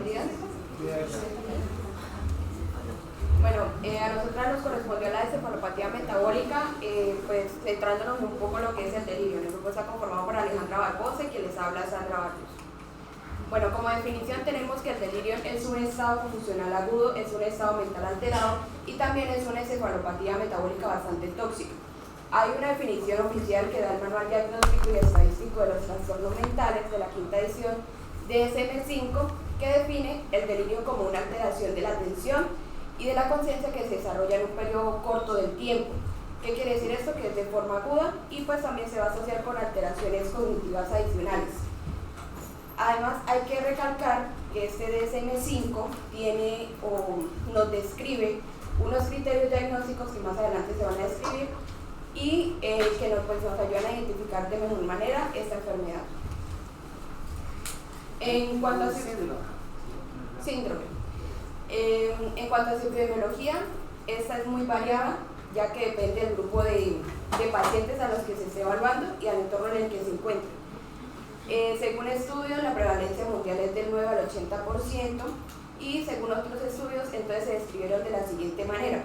Buen día. Bueno, a nosotras nos correspondió la encefalopatía metabólica, pues centrándonos un poco en lo que es el delirio. El grupo está conformado por Alejandra Barbosa y quien les habla Sandra Barrios. Bueno, como definición tenemos que el delirio es un estado confusional agudo, es un estado mental alterado y también es una encefalopatía metabólica bastante tóxica. Hay una definición oficial que da el Manual Diagnóstico y Estadístico de los Trastornos Mentales de la quinta edición DSM-5, que define el delirio como una alteración de la atención y de la conciencia que se desarrolla en un periodo corto del tiempo. ¿Qué quiere decir esto? Que es de forma aguda y pues también se va a asociar con alteraciones cognitivas adicionales. Además, hay que recalcar que este DSM-5 tiene o nos describe unos criterios diagnósticos que más adelante se van a describir y que nos ayudan a identificar de mejor manera esta enfermedad. En cuanto a síndrome. En cuanto a su epidemiología, esta es muy variada, ya que depende del grupo de pacientes a los que se esté evaluando y al entorno en el que se encuentren. Según estudios, la prevalencia mundial es del 9 al 80% y según otros estudios, entonces se describieron de la siguiente manera.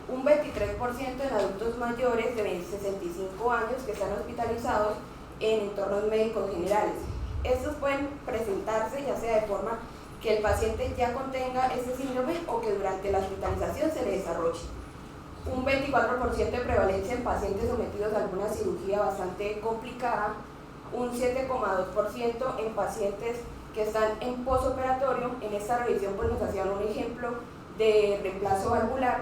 Un 23% en adultos mayores de 65 años que están hospitalizados en entornos médicos generales. Estos pueden presentarse ya sea de forma que el paciente ya contenga este síndrome o que durante la hospitalización se le desarrolle. Un 24% de prevalencia en pacientes sometidos a alguna cirugía bastante complicada, un 7,2% en pacientes que están en posoperatorio. En esta revisión pues nos hacían un ejemplo de reemplazo valvular,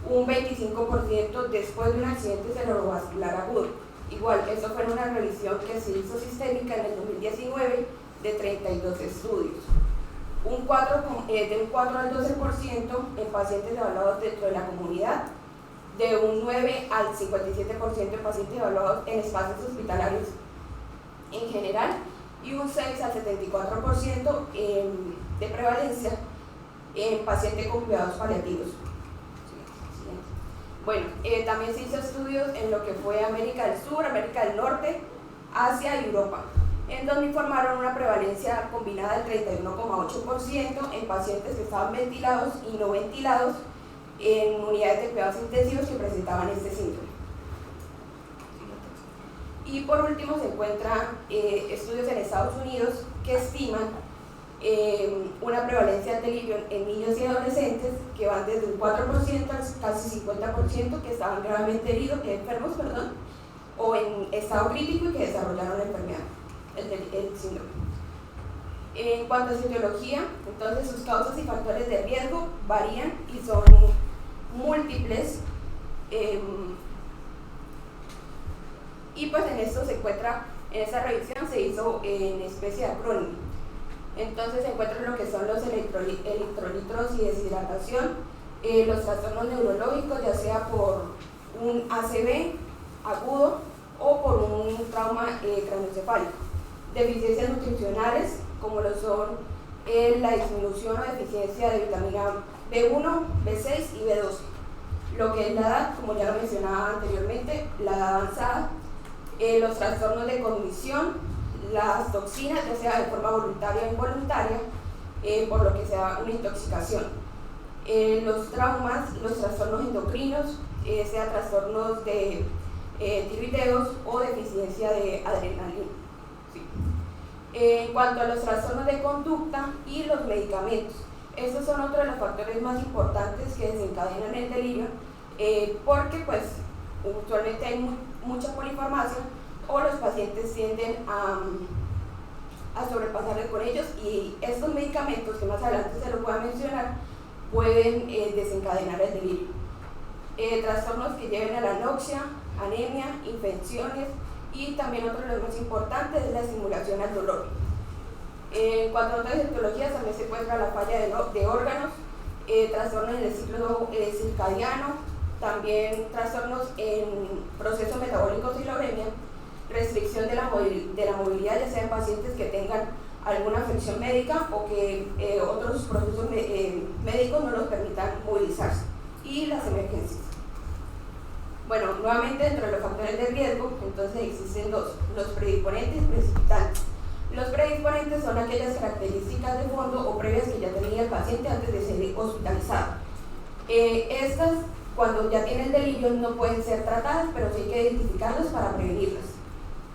un 25% después de un accidente cerebrovascular agudo. Igual, esto fue una revisión que se hizo sistémica en el 2019 de 32 estudios. De un 4 al 12% en pacientes evaluados dentro de la comunidad, de un 9 al 57% en pacientes evaluados en espacios hospitalarios en general y un 6 al 74% de prevalencia en pacientes con cuidados paliativos. Bueno, también se hizo estudios en lo que fue América del Sur, América del Norte, Asia y Europa, en donde informaron una prevalencia combinada del 31,8% en pacientes que estaban ventilados y no ventilados en unidades de cuidados intensivos que presentaban este síndrome. Y por último se encuentran estudios en Estados Unidos que estiman una prevalencia del delirio en niños y adolescentes que van desde un 4% al casi 50% que estaban gravemente heridos, enfermos, o en estado crítico y que desarrollaron la enfermedad, el síndrome. En cuanto a su etiología, entonces sus causas y factores de riesgo varían y son múltiples. Y pues en esto se encuentra, en esta revisión se hizo en especie acrónimo. Entonces se encuentran lo que son los electrolitos y deshidratación, los trastornos neurológicos, ya sea por un ACV agudo o por un trauma craneoencefálico. Deficiencias nutricionales, como lo son la disminución o deficiencia de vitamina B1, B6 y B12. Lo que es la edad, como ya lo mencionaba anteriormente, la edad avanzada, los trastornos de cognición, las toxinas, ya sea de forma voluntaria o involuntaria, por lo que sea una intoxicación. Los traumas, los trastornos endocrinos, sea trastornos de tiroideos o deficiencia de adrenalina. Sí. En cuanto a los trastornos de conducta y los medicamentos, estos son otros de los factores más importantes que desencadenan el delirio, porque pues usualmente hay mucha polifarmacia o los pacientes tienden a sobrepasarse con ellos y estos medicamentos, que más adelante se los voy a mencionar, pueden desencadenar el delirio. Trastornos que lleven a la anoxia, anemia, infecciones y también otro de los más importantes es la estimulación al dolor. En cuanto a otras etiologías también se encuentra la falla de órganos, trastornos en el ciclo circadiano, también trastornos en procesos metabólicos y la uremia, restricción de la movilidad, ya sea en pacientes que tengan alguna afección médica o que otros procesos médicos no los permitan movilizarse, y las emergencias. Bueno, nuevamente dentro de los factores de riesgo, entonces existen dos, los predisponentes y precipitantes. Los predisponentes son aquellas características de fondo o previas que ya tenía el paciente antes de ser hospitalizado. Estas, cuando ya tienen delirio, no pueden ser tratadas, pero sí hay que identificarlas para prevenirlas.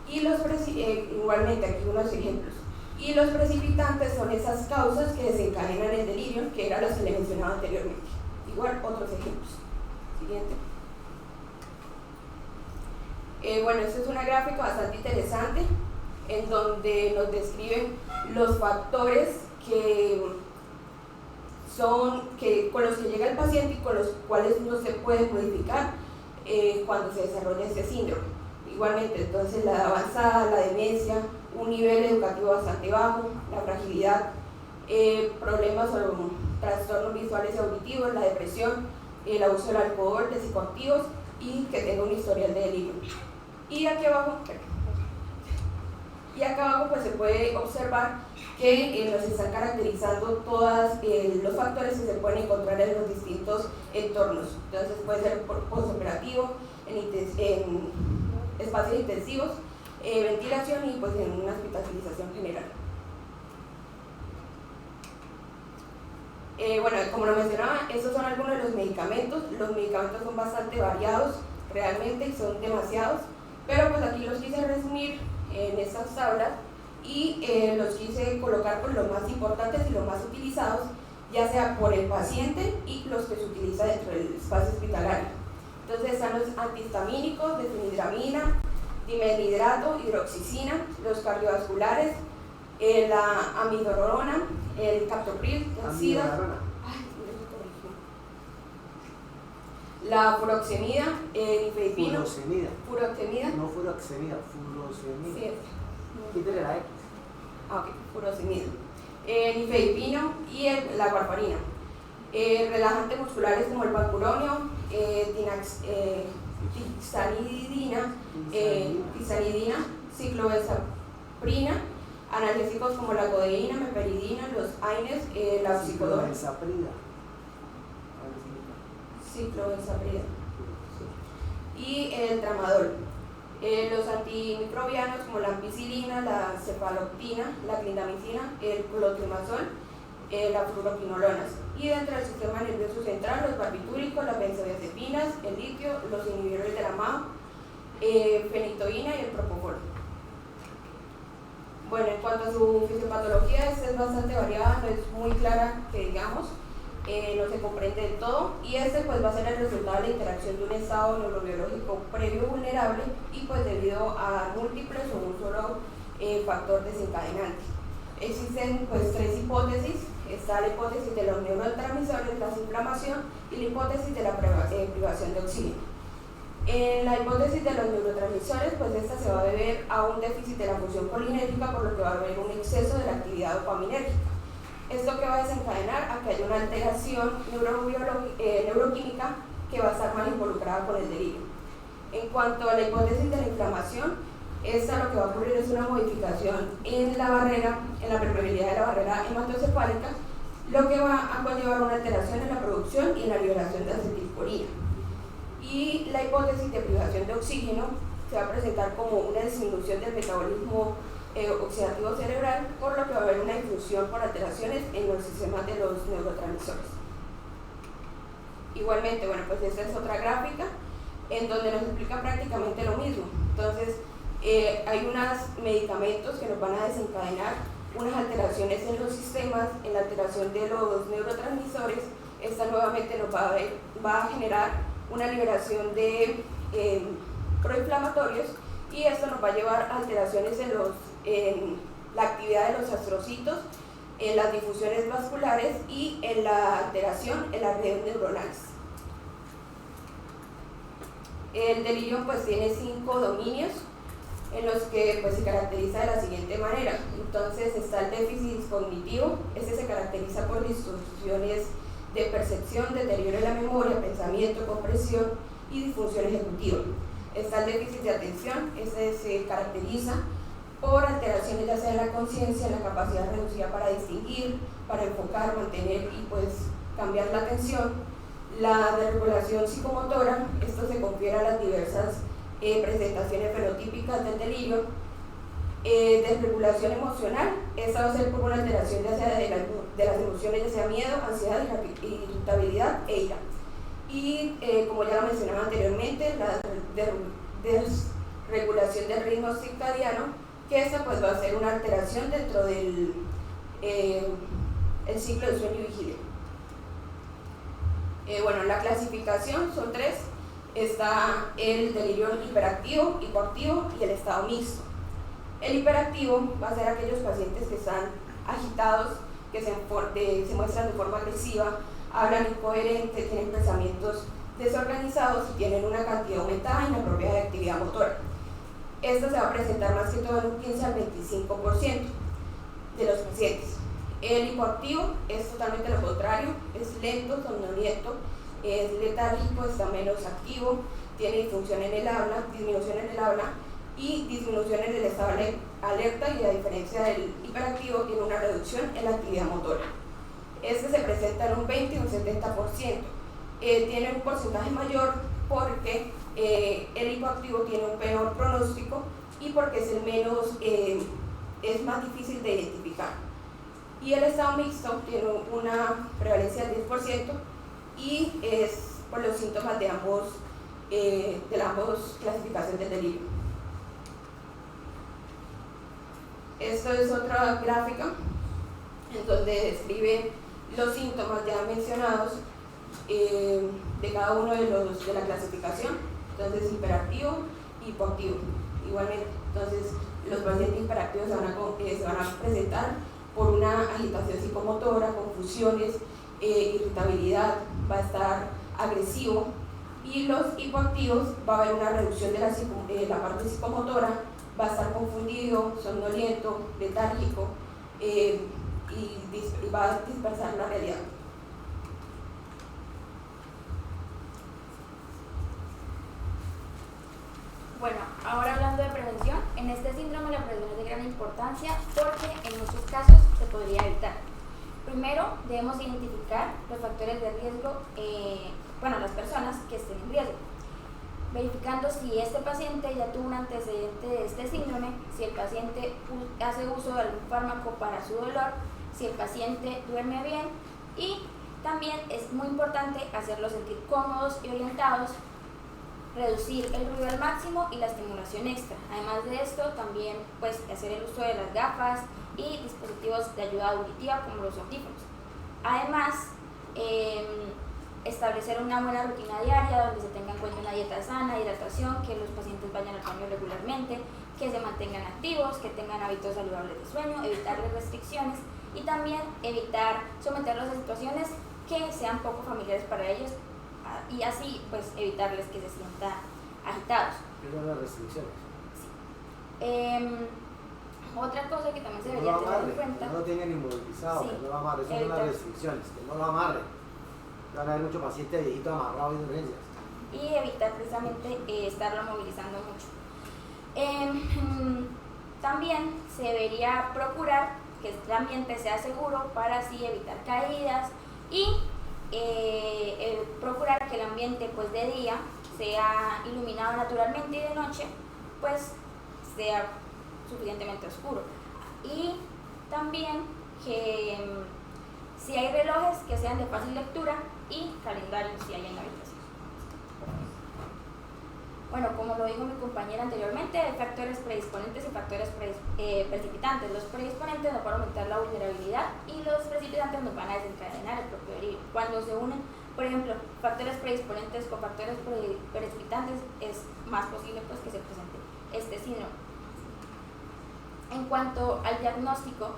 Y igualmente, aquí unos ejemplos. Y los precipitantes son esas causas que desencadenan el delirio, que eran las que le mencionaba anteriormente. Igual, otros ejemplos. Siguiente. Bueno, esta es una gráfica bastante interesante en donde nos describen los factores con los que llega el paciente y con los cuales no se puede modificar cuando se desarrolla este síndrome. Igualmente, entonces, la edad avanzada, la demencia, un nivel educativo bastante bajo, la fragilidad, problemas o trastornos visuales y auditivos, la depresión, el abuso del alcohol, de psicoactivos y que tenga un historial de delirio. Y aquí abajo pues se puede observar que nos están caracterizando todos los factores que se pueden encontrar en los distintos entornos. Entonces puede ser postoperativo, en espacios intensivos, ventilación y pues en una hospitalización general. Bueno, como lo mencionaba, estos son algunos de los medicamentos. Los medicamentos son bastante variados realmente y son demasiados, pero pues aquí los quise resumir en estas tablas y los quise colocar por los más importantes y los más utilizados, ya sea por el paciente y los que se utilizan dentro del espacio hospitalario. Entonces están los antihistamínicos, difenhidramina, dimethidrato, hidroxicina, los cardiovasculares, la amiodarona, el captopril, la sida, la furoxemida, nifedipino. Furoxemida. No furoxemida, furosemida. Sí, Quítale la X. Ok, furosemida. Nifedipino y la warfarina. Relajantes musculares como el valcuronio, tizanidina, ciclobenzaprina, analgésicos como la codeína, meperidina, los AINES, la oxicodona. Ciclobenzaprina. Y el tramadol. Los antimicrobianos como la ampicilina, la cefaloctina, la clindamicina, el clotrimazol, las fluoroquinolonas. Y dentro del sistema nervioso central, los barbitúricos, las benzodiazepinas, el litio, los inhibidores de la MAO, fenitoína y el propofol. Bueno, en cuanto a su fisiopatología, esta es bastante variada, no es muy clara que digamos, no se comprende del todo, y pues va a ser el resultado de la interacción de un estado neurobiológico previo vulnerable y pues debido a múltiples o un solo factor desencadenante. Existen pues tres hipótesis. Está la hipótesis de los neurotransmisores, la inflamación y la hipótesis de la privación de oxígeno. En la hipótesis de los neurotransmisores, pues esta se va a deber a un déficit de la función colinérgica, por lo que va a haber un exceso de la actividad dopaminérgica. Esto que va a desencadenar a que haya una alteración neuroquímica que va a estar más involucrada con el delirio. En cuanto a la hipótesis de la inflamación, esta lo que va a ocurrir es una modificación en la barrera, en la permeabilidad de la barrera hematocefálica, lo que va a conllevar una alteración en la producción y en la liberación de acetilcolina. Y la hipótesis de privación de oxígeno se va a presentar como una disminución del metabolismo oxidativo cerebral, por lo que va a haber una difusión por alteraciones en los sistemas de los neurotransmisores. Igualmente, bueno, pues esta es otra gráfica en donde nos explica prácticamente lo mismo. Entonces, hay unos medicamentos que nos van a desencadenar unas alteraciones en los sistemas, en la alteración de los neurotransmisores. Esta nuevamente nos va a generar una liberación de proinflamatorios, y esto nos va a llevar a alteraciones en la actividad de los astrocitos, en las difusiones vasculares y en la alteración en las redes neuronales. El delirio pues tiene 5 dominios en los que pues, se caracteriza de la siguiente manera. Entonces está el déficit cognitivo. Este se caracteriza por distorsiones de percepción, deterioro de la memoria, pensamiento, comprensión y disfunción ejecutiva. Está el déficit de atención. Este se caracteriza por alteraciones ya sea en la conciencia, en la capacidad reducida para distinguir, para enfocar, mantener y pues cambiar la atención. La desregulación psicomotora, esto se confiere a las diversas presentaciones fenotípicas del delirio. Desregulación emocional, esta va a ser por una alteración ya sea de las emociones, ya sea miedo, ansiedad, irritabilidad e ira. Y como ya lo mencionaba anteriormente, la desregulación del ritmo circadiano, que esta pues va a ser una alteración dentro del el ciclo de sueño y vigilia. Bueno, la clasificación son tres: está el delirio hiperactivo, hipoactivo y el estado mixto. El hiperactivo va a ser aquellos pacientes que están agitados, que se muestran de forma agresiva, hablan incoherente, tienen pensamientos desorganizados y tienen una cantidad aumentada e inapropiada de actividad motora. Esto se va a presentar más que todo en un 15 al 25% de los pacientes. El hipoactivo es totalmente lo contrario, es lento, somnoliento, es letárgico, está menos activo, tiene disfunción en el habla, disminución en el habla y disminución en el estado alerta, y a diferencia del hiperactivo tiene una reducción en la actividad motora. Este se presenta en un 20 y un 70%. Tiene un porcentaje mayor porque el hipoactivo tiene un peor pronóstico y porque es el menos, es más difícil de identificar. Y el estado mixto tiene una prevalencia del 10% y es por los síntomas de ambos clasificación del delirio. Esto es otra gráfica en donde describe los síntomas ya mencionados de cada uno de la clasificación. Entonces, hiperactivo, hipoactivo. Igualmente, entonces los pacientes hiperactivos se van a presentar por una agitación psicomotora, confusiones, irritabilidad, va a estar agresivo, y los hipoactivos va a haber una reducción de la parte psicomotora, va a estar confundido, somnoliento, letárgico y va a dispersar la realidad. Bueno, ahora hablando de prevención, en este síndrome la prevención es de gran importancia porque en muchos casos se podría evitar. Primero, debemos identificar los factores de riesgo, las personas que estén en riesgo, verificando si este paciente ya tuvo un antecedente de este síndrome, si el paciente hace uso de algún fármaco para su dolor, si el paciente duerme bien, y también es muy importante hacerlos sentir cómodos y orientados, reducir el ruido al máximo y la estimulación extra. Además de esto, también hacer el uso de las gafas y dispositivos de ayuda auditiva como los audífonos. Además, establecer una buena rutina diaria donde se tenga en cuenta una dieta sana, hidratación, que los pacientes vayan al baño regularmente, que se mantengan activos, que tengan hábitos saludables de sueño, evitarles restricciones y también evitar someterlos a situaciones que sean poco familiares para ellos, y así evitarles que se sientan agitados. ¿Qué son las restricciones? Sí. Otra cosa que también se debería tener en cuenta, que no lo tengan inmovilizado, sí, que no lo amarre, esas son las restricciones, que no lo amarren. Van a haber muchos pacientes viejitos amarrados en urgencias. Y evitar precisamente estarlo movilizando mucho. También se debería procurar que el ambiente sea seguro para así evitar caídas y procurar que el ambiente de día sea iluminado naturalmente y de noche sea suficientemente oscuro. Y también que si hay relojes que sean de fácil lectura y calendarios si hay en la habitación. Bueno, como lo dijo mi compañera anteriormente, hay factores predisponentes y factores precipitantes. Los predisponentes nos van a aumentar la vulnerabilidad y los precipitantes nos van a desencadenar el propio delirio. Cuando se unen, por ejemplo, factores predisponentes con factores precipitantes, es más posible que se presente este síndrome. En cuanto al diagnóstico,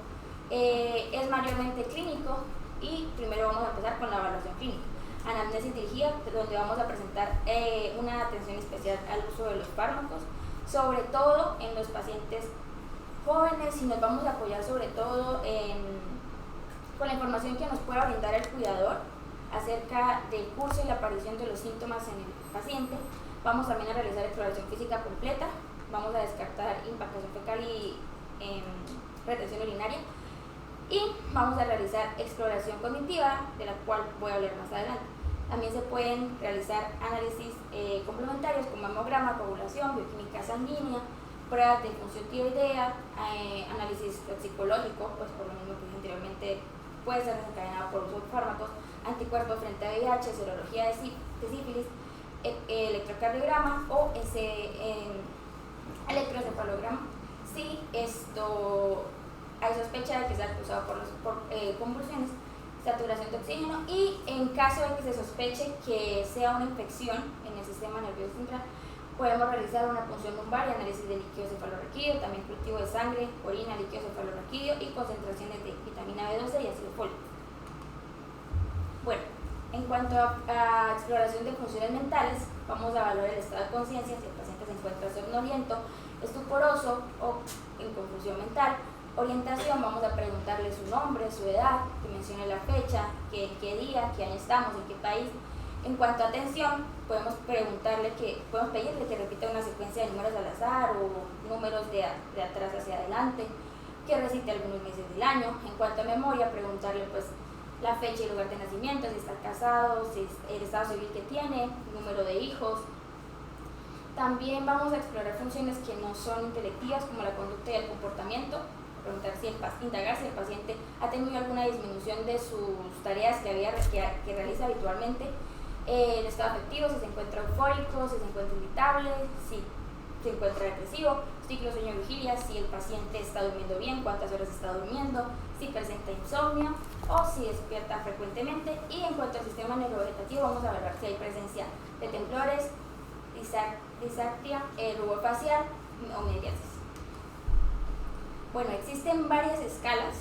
es mayormente clínico y primero vamos a empezar con la evaluación clínica. Anamnesis dirigida, donde vamos a presentar una atención especial al uso de los fármacos, sobre todo en los pacientes jóvenes, y nos vamos a apoyar sobre todo con la información que nos pueda brindar el cuidador acerca del curso y la aparición de los síntomas en el paciente. Vamos también a realizar exploración física completa, vamos a descartar impactación fecal y retención urinaria, y vamos a realizar exploración cognitiva, de la cual voy a hablar más adelante. También se pueden realizar análisis complementarios como hemograma, coagulación, bioquímica sanguínea, pruebas de función tiroidea, análisis toxicológico, pues por lo mismo que dije anteriormente, puede ser desencadenado por uso de fármacos, anticuerpos frente a VIH, serología de sífilis, electrocardiograma o electroencefalograma, si esto hay sospecha de que sea causado por convulsiones, saturación de oxígeno, y en caso de que se sospeche que sea una infección en el sistema nervioso central, podemos realizar una punción lumbar y análisis de líquido cefalorraquídeo, también cultivo de sangre, orina, líquido cefalorraquídeo y concentraciones de vitamina B12 y ácido fólico. Bueno, en cuanto a exploración de funciones mentales, vamos a evaluar el estado de conciencia, si el paciente se encuentra somnoliento, estuporoso o en confusión mental. Orientación, vamos a preguntarle su nombre, su edad, que mencione la fecha, qué día, qué año estamos, en qué país. En cuanto a atención, podemos pedirle que repita una secuencia de números al azar o números de atrás hacia adelante, que recite algunos meses del año. En cuanto a memoria, preguntarle pues la fecha y lugar de nacimiento, si está casado, si el estado civil que tiene, número de hijos. También vamos a explorar funciones que no son intelectivas, como la conducta y el comportamiento, indagar si el paciente ha tenido alguna disminución de sus tareas que realiza habitualmente, el estado afectivo, si se encuentra eufórico, si se encuentra irritable, si se encuentra depresivo, ciclo sueño-vigilia, si el paciente está durmiendo bien, cuántas horas está durmiendo, si presenta insomnio o si despierta frecuentemente. Y en cuanto al sistema neurovegetativo, vamos a evaluar si hay presencia de temblores, disartria, rubor facial o miriasis. Bueno, existen varias escalas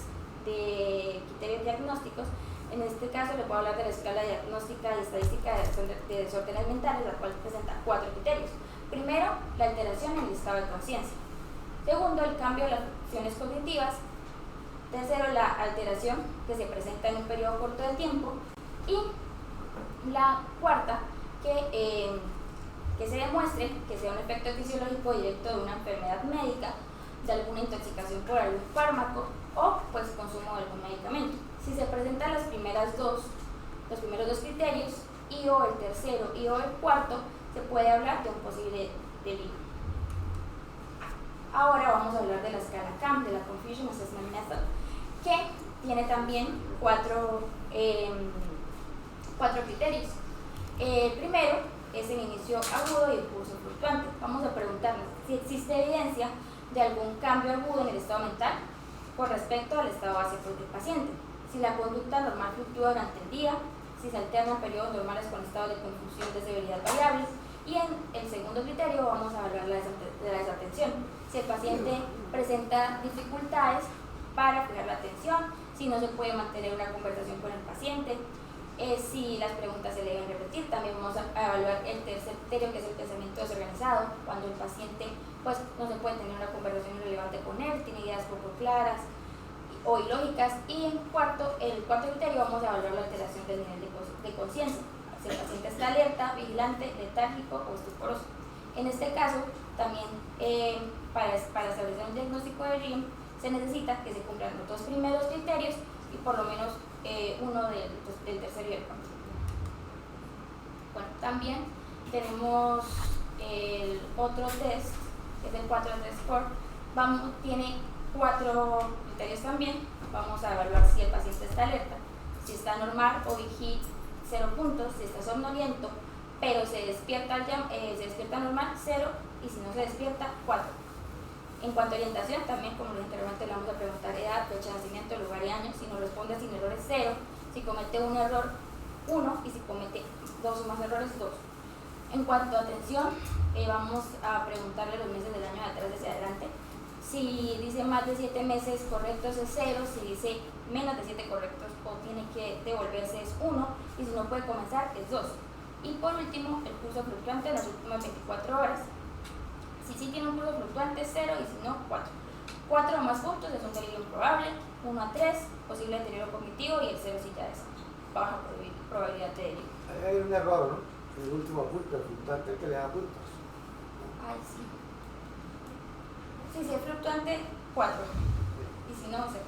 de criterios diagnósticos. En este caso les voy a hablar de la escala diagnóstica y estadística de desórdenes mentales, la cual presenta 4 criterios. Primero, la alteración en el estado de conciencia. Segundo, el cambio de las funciones cognitivas. Tercero, la alteración que se presenta en un periodo corto de tiempo. Y la cuarta, que se demuestre que sea un efecto fisiológico directo de una enfermedad médica, de alguna intoxicación por algún fármaco o pues consumo de algún medicamento. Si se presentan los primeros dos criterios y o el tercero y o el cuarto, se puede hablar de un posible delito. Ahora vamos a hablar de la escala CAM, de la Confusion Assessment Method, que tiene también 4 criterios. El primero es el inicio agudo y el curso fluctuante. Vamos a preguntarnos si existe evidencia de algún cambio agudo en el estado mental con respecto al estado básico del paciente, si la conducta normal fluctúa durante el día, si se alternan periodos normales con estados de confusión de severidad variables. Y en el segundo criterio vamos a evaluar la desatención, si el paciente presenta dificultades para fijar la atención, si no se puede mantener una conversación con el paciente, si las preguntas se le deben repetir. También vamos a evaluar el tercer criterio, que es el pensamiento desorganizado, cuando el paciente pues no se puede tener una conversación relevante con él, tiene ideas poco claras o ilógicas. Y el cuarto criterio vamos a evaluar la alteración del nivel de conciencia, si el paciente está alerta, vigilante, letárgico o estuporoso. En este caso, también para establecer un diagnóstico de RIEM se necesita que se cumplan los 2 primeros criterios y por lo menos uno del tercero y el cuarto. Bueno, también tenemos el otro test, que es el 4-test score. Tiene 4 criterios también. Vamos a evaluar si el paciente está alerta, si está normal o vigil, 0 puntos, si está somnoliento pero se despierta normal, 0, y si no se despierta, 4. En cuanto a orientación, también como anteriormente le vamos a preguntar edad, fecha de nacimiento, lugar y año. Si nos responde sin errores, 0. Si comete un error, 1, y si comete 2 o más errores, 2. En cuanto a atención, vamos a preguntarle los meses del año de atrás hacia adelante. Si dice más de 7 meses correctos es 0, si dice menos de 7 correctos o tiene que devolverse es 1, y si no puede comenzar es 2. Y por último, el pulso fluctuante en las últimas 24 horas. Si sí tiene un pulso fluctuante, 0, y si no, 4. 4 o más puntos es un delirio improbable, 1 a 3, posible deterioro cognitivo, y el 0 sí ya es baja probabilidad de delirio. Hay un error, ¿no? El último punto, el fluctuante que le da puntos. Ay, sí. Si es fluctuante, 4. Y si no, 0.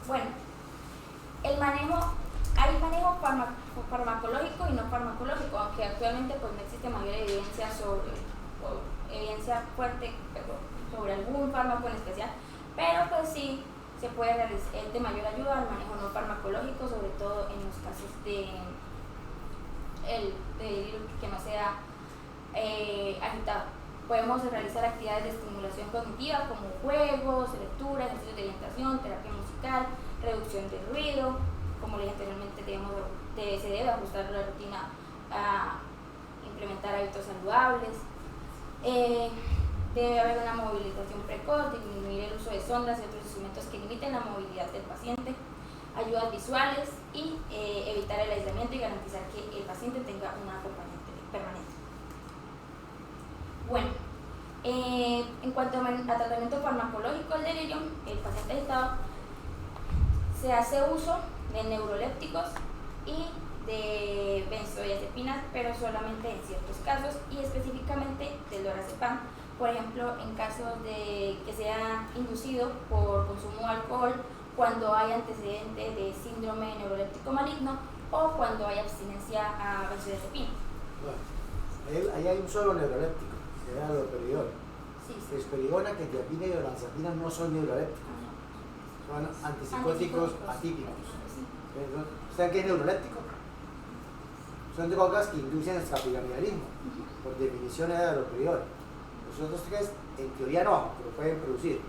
Bueno, hay manejo farmacológico y no farmacológico, aunque actualmente pues no existe mayor evidencia evidencia fuerte sobre algún fármaco en especial, pero pues sí se puede realizar de mayor ayuda al manejo no farmacológico, sobre todo en los casos de delirio que no sea agitado. Podemos realizar actividades de estimulación cognitiva como juegos, lectura, ejercicios de orientación, terapia musical, reducción del ruido. Como le dije anteriormente, se debe ajustar la rutina a implementar hábitos saludables. Debe haber una movilización precoz, disminuir el uso de sondas y otros instrumentos que limiten la movilidad del paciente, ayudas visuales y evitar el aislamiento y garantizar que el paciente tenga un acompañante permanente. Bueno, en cuanto a tratamiento farmacológico del delirium, el paciente agitado se hace uso de neurolépticos y de benzodiazepinas, pero solamente en ciertos casos y específicamente del lorazepam, por ejemplo en casos de que sea inducido por consumo de alcohol, cuando hay antecedentes de síndrome neuroléptico maligno o cuando hay abstinencia a benzodiazepina. Bueno, ahí hay un solo neuroléptico, que era el haloperidol. Sí. Risperidona, quetiapina y olanzapina no son neurolépticos, son antipsicóticos atípicos. ¿Saben qué es neuroléptico? Son drogas que inducen extrapiramidalismo, por definición es de haloperidol. Los otros tres, en teoría no, pero pueden producir.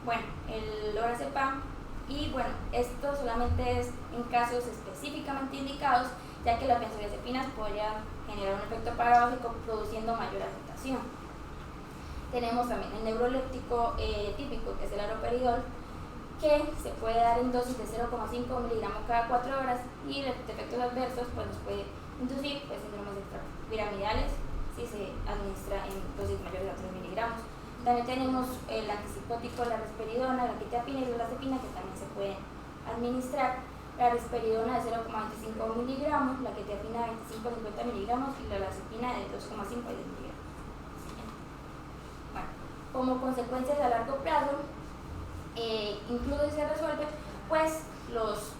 Bueno, el lorazepam, y bueno, esto solamente es en casos específicamente indicados, ya que las benzodiazepinas podrían generar un efecto paradójico produciendo mayor agitación. Tenemos también el neuroléptico típico, que es el haloperidol, que se puede dar en dosis de 0,5 miligramos cada 4 horas y los efectos adversos pues, nos puede inducir síndromes extrapiramidales si se administra en dosis mayores a 3 miligramos. También tenemos el antipsicótico, la risperidona, la quetiapina y la olanzapina, que también se pueden administrar. La risperidona de 0,25 miligramos, la quetiapina de 25-50 miligramos y la olanzapina de 2,5 a 10 miligramos. Bueno, como consecuencias a largo plazo, incluso si se resuelve, pues los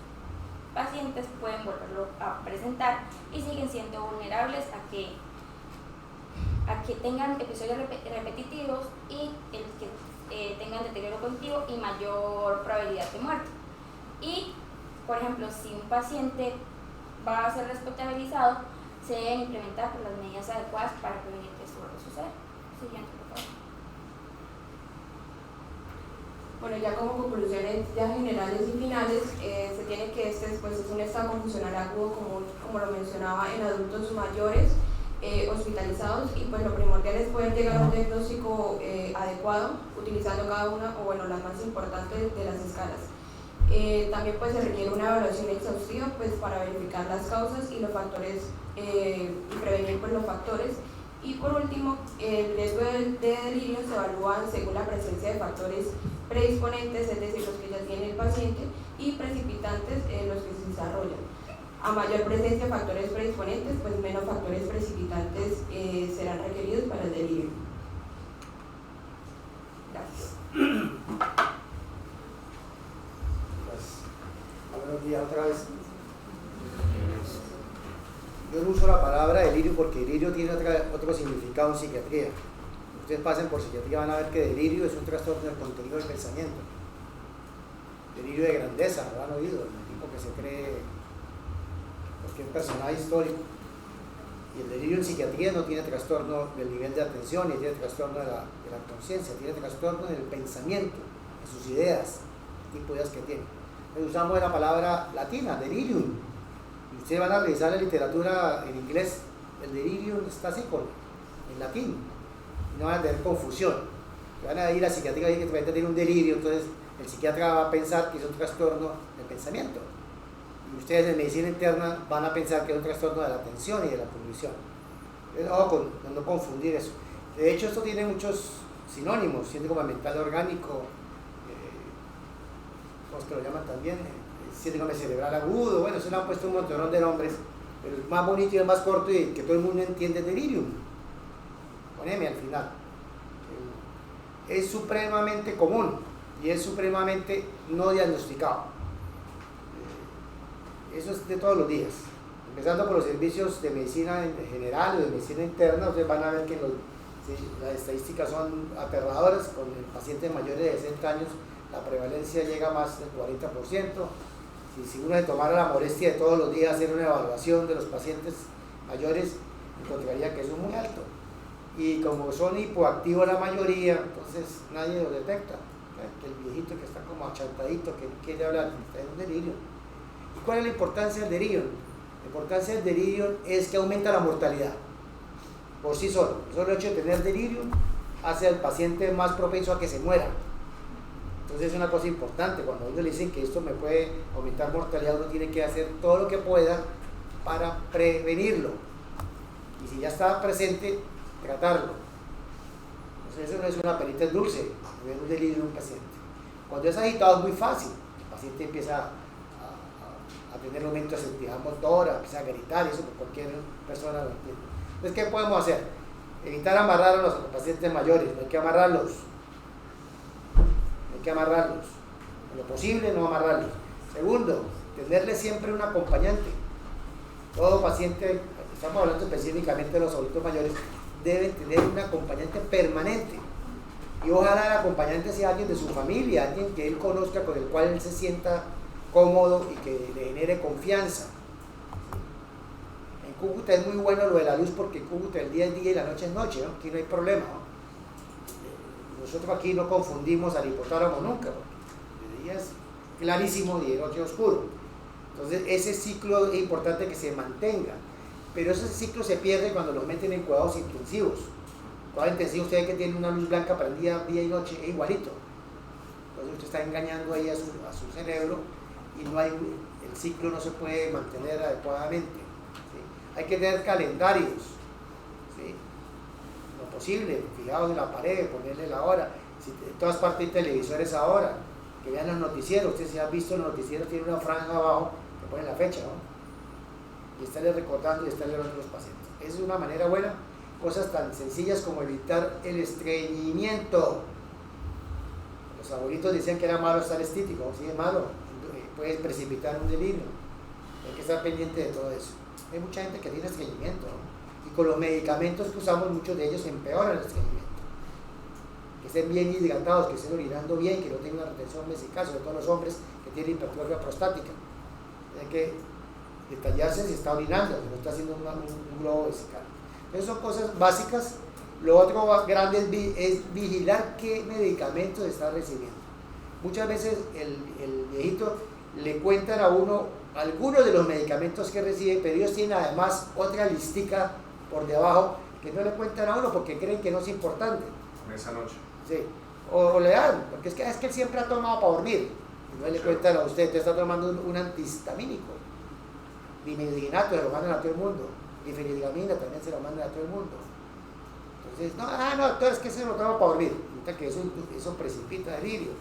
pacientes pueden volverlo a presentar y siguen siendo vulnerables a que tengan episodios repetitivos y que tengan deterioro cognitivo y mayor probabilidad de muerte. Y, por ejemplo, si un paciente va a ser responsabilizado, se deben implementar las medidas adecuadas para prevenir que esto vuelva a suceder. Siguiente, por favor. Bueno, ya como conclusiones ya generales y finales, se tiene que pues, es un estado confusional agudo, como lo mencionaba, en adultos mayores hospitalizados, y pues lo primordial es poder llegar a un diagnóstico adecuado utilizando cada una, o bueno, las más importantes de las escalas. También pues se requiere una evaluación exhaustiva pues para verificar las causas y los factores y prevenir pues los factores. Y por último, el riesgo de delirio se evalúa según la presencia de factores predisponentes, es decir, los que ya tiene el paciente, y precipitantes, los que se desarrollan. A mayor presencia de factores predisponentes, pues menos factores precipitantes serán requeridos para el delirio. Gracias. Buenos días otra vez. Yo no uso la palabra delirio porque delirio tiene otro significado en psiquiatría. Ustedes pasen por psiquiatría, van a ver que delirio es un trastorno del contenido del pensamiento. Delirio de grandeza, lo han oído, el tipo que se cree cualquier personaje histórico. Y el delirio en psiquiatría no tiene trastorno del nivel de atención, ni tiene trastorno de la conciencia, tiene trastorno del pensamiento, de sus ideas, el tipo de ideas que tiene. Entonces usamos la palabra latina, delirium. Y ustedes van a revisar la literatura en inglés, el delirium está así en latín. No van a tener confusión. Van a ir a psiquiatría y que tiene un delirio, entonces el psiquiatra va a pensar que es un trastorno del pensamiento. Y ustedes en medicina interna van a pensar que es un trastorno de la atención y de la cognición. Ojo con no confundir eso. De hecho, esto tiene muchos sinónimos, síndrome mental orgánico, ¿cómo es que lo llaman también? Síndrome cerebral agudo, bueno, se le han puesto un montón de nombres, pero el más bonito y el más corto y que todo el mundo entiende es delirium. Poneme al final. Es supremamente común y es supremamente no diagnosticado. Eso es de todos los días. Empezando por los servicios de medicina en general o de medicina interna, ustedes van a ver que Sí, las estadísticas son aterradoras. Con el paciente mayores de 60 años la prevalencia llega a más del 40%. Si uno se tomara la molestia de todos los días hacer una evaluación de los pacientes mayores, encontraría que eso es muy alto. Y como son hipoactivos la mayoría, entonces nadie lo detecta. Que el viejito que está como achantadito, que no quiere hablar, está en un delirio. ¿Y cuál es la importancia del delirio? La importancia del delirio es que aumenta la mortalidad por sí solo. Solo el hecho de tener delirio hace al paciente más propenso a que se muera. Entonces es una cosa importante. Cuando a uno le dicen que esto me puede aumentar mortalidad, uno tiene que hacer todo lo que pueda para prevenirlo. Y si ya está presente, tratarlo. Entonces eso no es una perita dulce, ver un delirio en un paciente. Cuando es agitado es muy fácil. El paciente empieza a tener momentos de actividad motora, empieza a gritar, y eso por cualquier persona lo entiende. Entonces, ¿qué podemos hacer? Evitar amarrar a los pacientes mayores. No hay que amarrarlos. Hay que amarrarlos. En lo posible, no amarrarlos. Segundo, tenerle siempre un acompañante. Todo paciente, estamos hablando específicamente de los adultos mayores, deben tener un acompañante permanente. Y ojalá el acompañante sea alguien de su familia, alguien que él conozca, con el cual él se sienta cómodo y que le genere confianza. En Cúcuta es muy bueno lo de la luz, porque en Cúcuta el día es día y la noche es noche, ¿no? Aquí no hay problema, ¿no? Nosotros aquí no confundimos al hipotálamo nunca, porque de día es clarísimo y de noche oscuro. Entonces ese ciclo es importante que se mantenga, pero ese ciclo se pierde cuando los meten en cuidados intensivos. Cuidado intensivo, usted ve que tiene una luz blanca prendida día y noche, es igualito. Entonces usted está engañando ahí a su cerebro, y no hay, el ciclo no se puede mantener adecuadamente. ¿Sí? Hay que tener calendarios, ¿sí? Lo posible, fijados en la pared, ponerle la hora. Si en todas partes hay televisores ahora, que vean los noticieros. Usted si ha visto los noticieros, tiene una franja abajo que pone la fecha, ¿no? Y estarle recordando y estarle hablando a los pacientes. Esa es una manera buena. Cosas tan sencillas como evitar el estreñimiento. Los abuelitos decían que era malo estar estítico. Sí, es malo, puede precipitar un delirio. Hay que estar pendiente de todo eso. Hay mucha gente que tiene estreñimiento, ¿no? Y con los medicamentos que usamos, muchos de ellos empeoran el estreñimiento. Que estén bien hidratados, que estén orinando bien, que no tengan una retención vesical, sobre todo los hombres que tienen hipertrofia prostática. Hay que detallarse si está orinando, si no está haciendo un globo vesical. Esas son cosas básicas. Lo otro grande es vigilar qué medicamentos está recibiendo. Muchas veces el viejito le cuentan a uno algunos de los medicamentos que recibe, pero ellos tienen además otra listica por debajo que no le cuentan a uno porque creen que no es importante. Esa noche. Sí. O le dan, porque es que él siempre ha tomado para dormir. Y no le cuentan a usted está tomando un antihistamínico. Dimidriginato se lo mandan a todo el mundo. Difenidigamina también se lo mandan a todo el mundo. Entonces, entonces es que se lo toma para dormir. Que eso precipita delirio.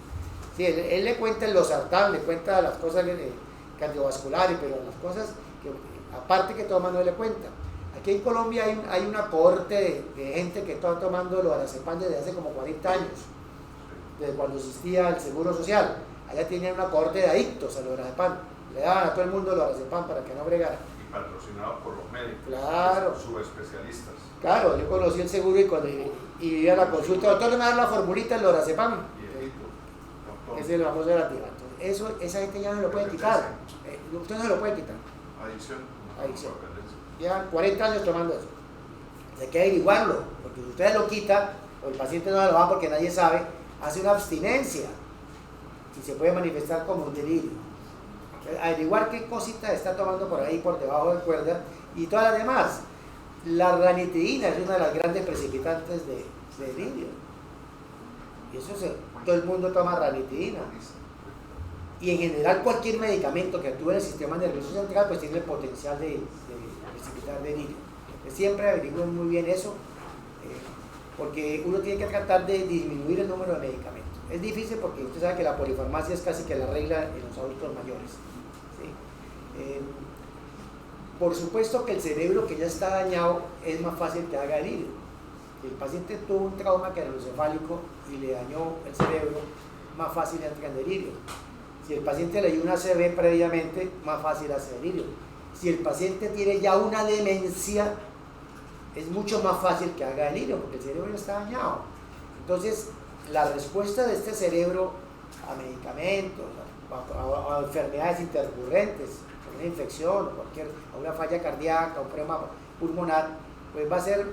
Sí, él le cuenta el losartán, le cuenta las cosas cardiovasculares, pero las cosas que aparte que toma no le cuenta. Aquí en Colombia hay una cohorte de gente que está tomando lorazepam desde hace como 40 años, desde cuando existía el Seguro Social. Allá tenían una cohorte de adictos al lorazepam. Le daban a todo el mundo lorazepam para que no bregara. Y patrocinado por los médicos. Claro. Subespecialistas. Claro, yo conocí el seguro y iba a la consulta, doctor, le me da la formulita del lorazepam. Ese es el famoso de la tía. Entonces, esa gente ya no lo puede quitar. Usted no se lo puede quitar. Adicción. Llevan 40 años tomando eso. Hay que averiguarlo, porque si usted lo quita, o el paciente no lo va porque nadie sabe, hace una abstinencia y se puede manifestar como un delirio. Entonces, averiguar qué cosita está tomando por ahí, por debajo de cuerda, y todas las demás. La ranitidina es una de las grandes precipitantes de delirio. Y eso todo el mundo toma ranitidina. Y en general cualquier medicamento que actúe en el sistema nervioso central pues tiene el potencial de precipitar delirio. Siempre averigüen muy bien eso, porque uno tiene que tratar de disminuir el número de medicamentos. Es difícil porque usted sabe que la polifarmacia es casi que la regla en los adultos mayores, ¿sí? Por supuesto que el cerebro que ya está dañado es más fácil que haga delirio. Si el paciente tuvo un trauma craneoencefálico y le dañó el cerebro, más fácil entra en delirio. Si el paciente le dio una ACV previamente, más fácil hace delirio. Si el paciente tiene ya una demencia, es mucho más fácil que haga delirio porque el cerebro ya está dañado. Entonces, la respuesta de este cerebro a medicamentos, a enfermedades intercurrentes, a una infección, a una falla cardíaca, a un problema pulmonar, pues va a ser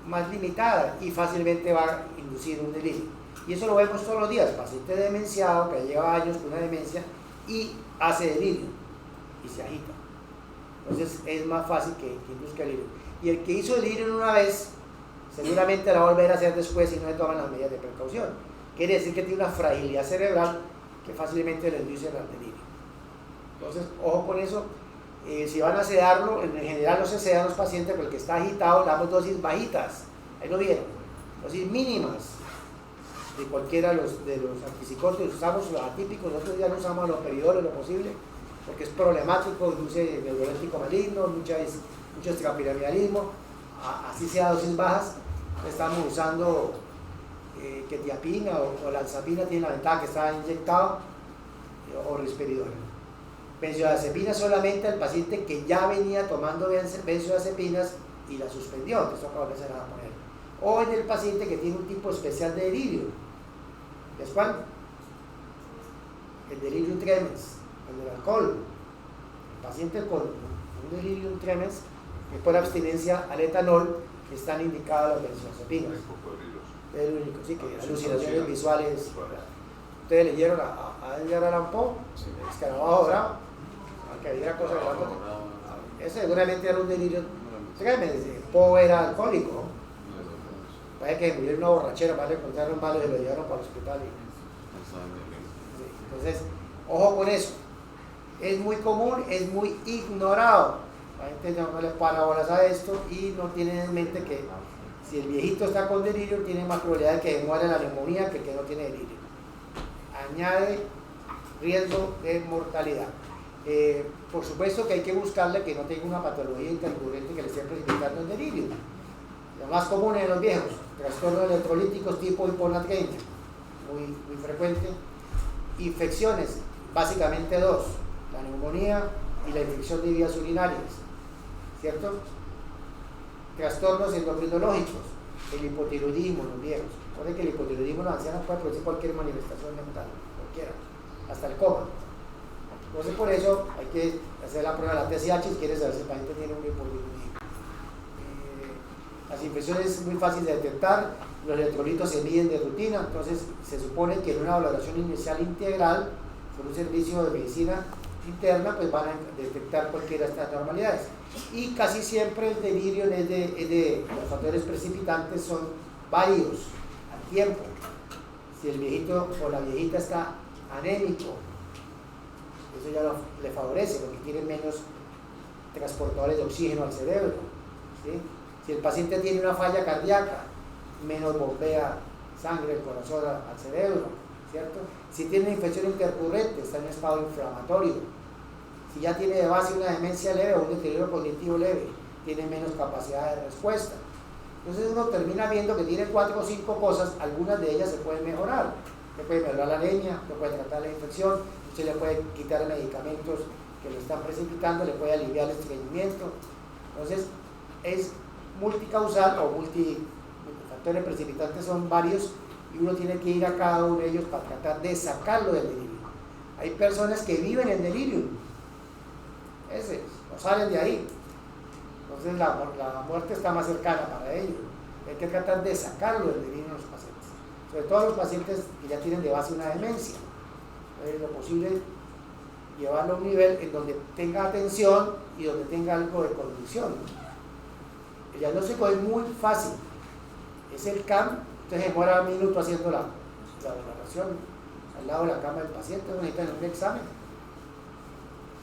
más limitada y fácilmente va a inducir un delirio. Y eso lo vemos todos los días, paciente demenciado que lleva años con una demencia y hace delirio y se agita. Entonces es más fácil que induzca delirio. Y el que hizo delirio una vez, seguramente la va a volver a hacer después si no se toman las medidas de precaución. Quiere decir que tiene una fragilidad cerebral que fácilmente le induce al delirio. Entonces, ojo con eso. Si van a sedarlo, en general no se sedan los pacientes, porque el que está agitado le damos dosis bajitas. Ahí lo vieron. Dosis mínimas de cualquiera de los antipsicóticos. Usamos los atípicos, nosotros ya no usamos los peridores lo posible, porque es problemático, induce neuroléptico maligno, mucho extrapiramidalismo. Así sea dosis bajas, estamos usando quetiapina o lanzapina, tiene la ventaja que está inyectado, o risperidona. Benzodiazepina solamente al paciente que ya venía tomando benzodiazepinas y la suspendió, entonces acaba de empezar a poner. O en el paciente que tiene un tipo especial de delirio. ¿Es cuál? El delirium tremens, el del alcohol. El paciente con un delirium tremens que por abstinencia al etanol están indicadas las benzodiazepinas. Es el único, sí, que alucinaciones visuales. Ustedes leyeron a Edgar Allan Poe, Escarabajo Bravo, aunque había cosas que ese seguramente era un delirio. Poe era alcohólico. Parece que murió en una borrachera, para encontraron malo y lo llevaron para el hospital. Entonces, ojo con eso. Es muy común, es muy ignorado. La gente no le para bolas a esto y no tienen en mente que si el viejito está con delirio, tiene más probabilidad de que muera la neumonía que el que no tiene delirio. Añade riesgo de mortalidad. Por supuesto que hay que buscarle que no tenga una patología intercurrente que le esté precipitando el delirio. Lo más común en los viejos, trastornos electrolíticos tipo hiponatremia, muy frecuente. Infecciones, básicamente dos, la neumonía y la infección de vías urinarias, ¿cierto? Trastornos endocrinológicos, el hipotiroidismo en los viejos. Recuerden que el hipotiroidismo en los ancianos puede producir cualquier manifestación mental, cualquiera, hasta el coma. Entonces por eso hay que hacer la prueba de la TSH si quieres saber si el paciente tiene un hipotiroidismo. Las infecciones es muy fácil de detectar, los electrolitos se miden de rutina, entonces se supone que en una valoración inicial integral, por un servicio de medicina interna, pues van a detectar cualquiera de estas normalidades. Y casi siempre el delirio los factores precipitantes son varios al tiempo. Si el viejito o la viejita está anémico, eso ya le favorece porque tiene menos transportadores de oxígeno al cerebro, ¿sí? Si el paciente tiene una falla cardíaca, menos bombea sangre del corazón al cerebro, ¿cierto? Si tiene una infección intercurrente, está en un estado inflamatorio. Si ya tiene de base una demencia leve o un deterioro cognitivo leve, tiene menos capacidad de respuesta. Entonces uno termina viendo que tiene 4 o 5 cosas, algunas de ellas se pueden mejorar. Se puede mejorar la anemia, se puede tratar la infección, se le puede quitar medicamentos que le están precipitando, le puede aliviar el estreñimiento. Entonces es multicausal o factores precipitantes son varios y uno tiene que ir a cada uno de ellos para tratar de sacarlo del delirio. Hay personas que viven en delirio, no salen de ahí, entonces la muerte está más cercana para ellos. Hay que tratar de sacarlo del delirio en los pacientes, sobre todo los pacientes que ya tienen de base una demencia. Es lo posible llevarlo a un nivel en donde tenga atención y donde tenga algo de cognición. El diagnóstico es muy fácil, es el CAM, usted demora un minuto haciendo la valoración al lado de la cama del paciente, necesitan un examen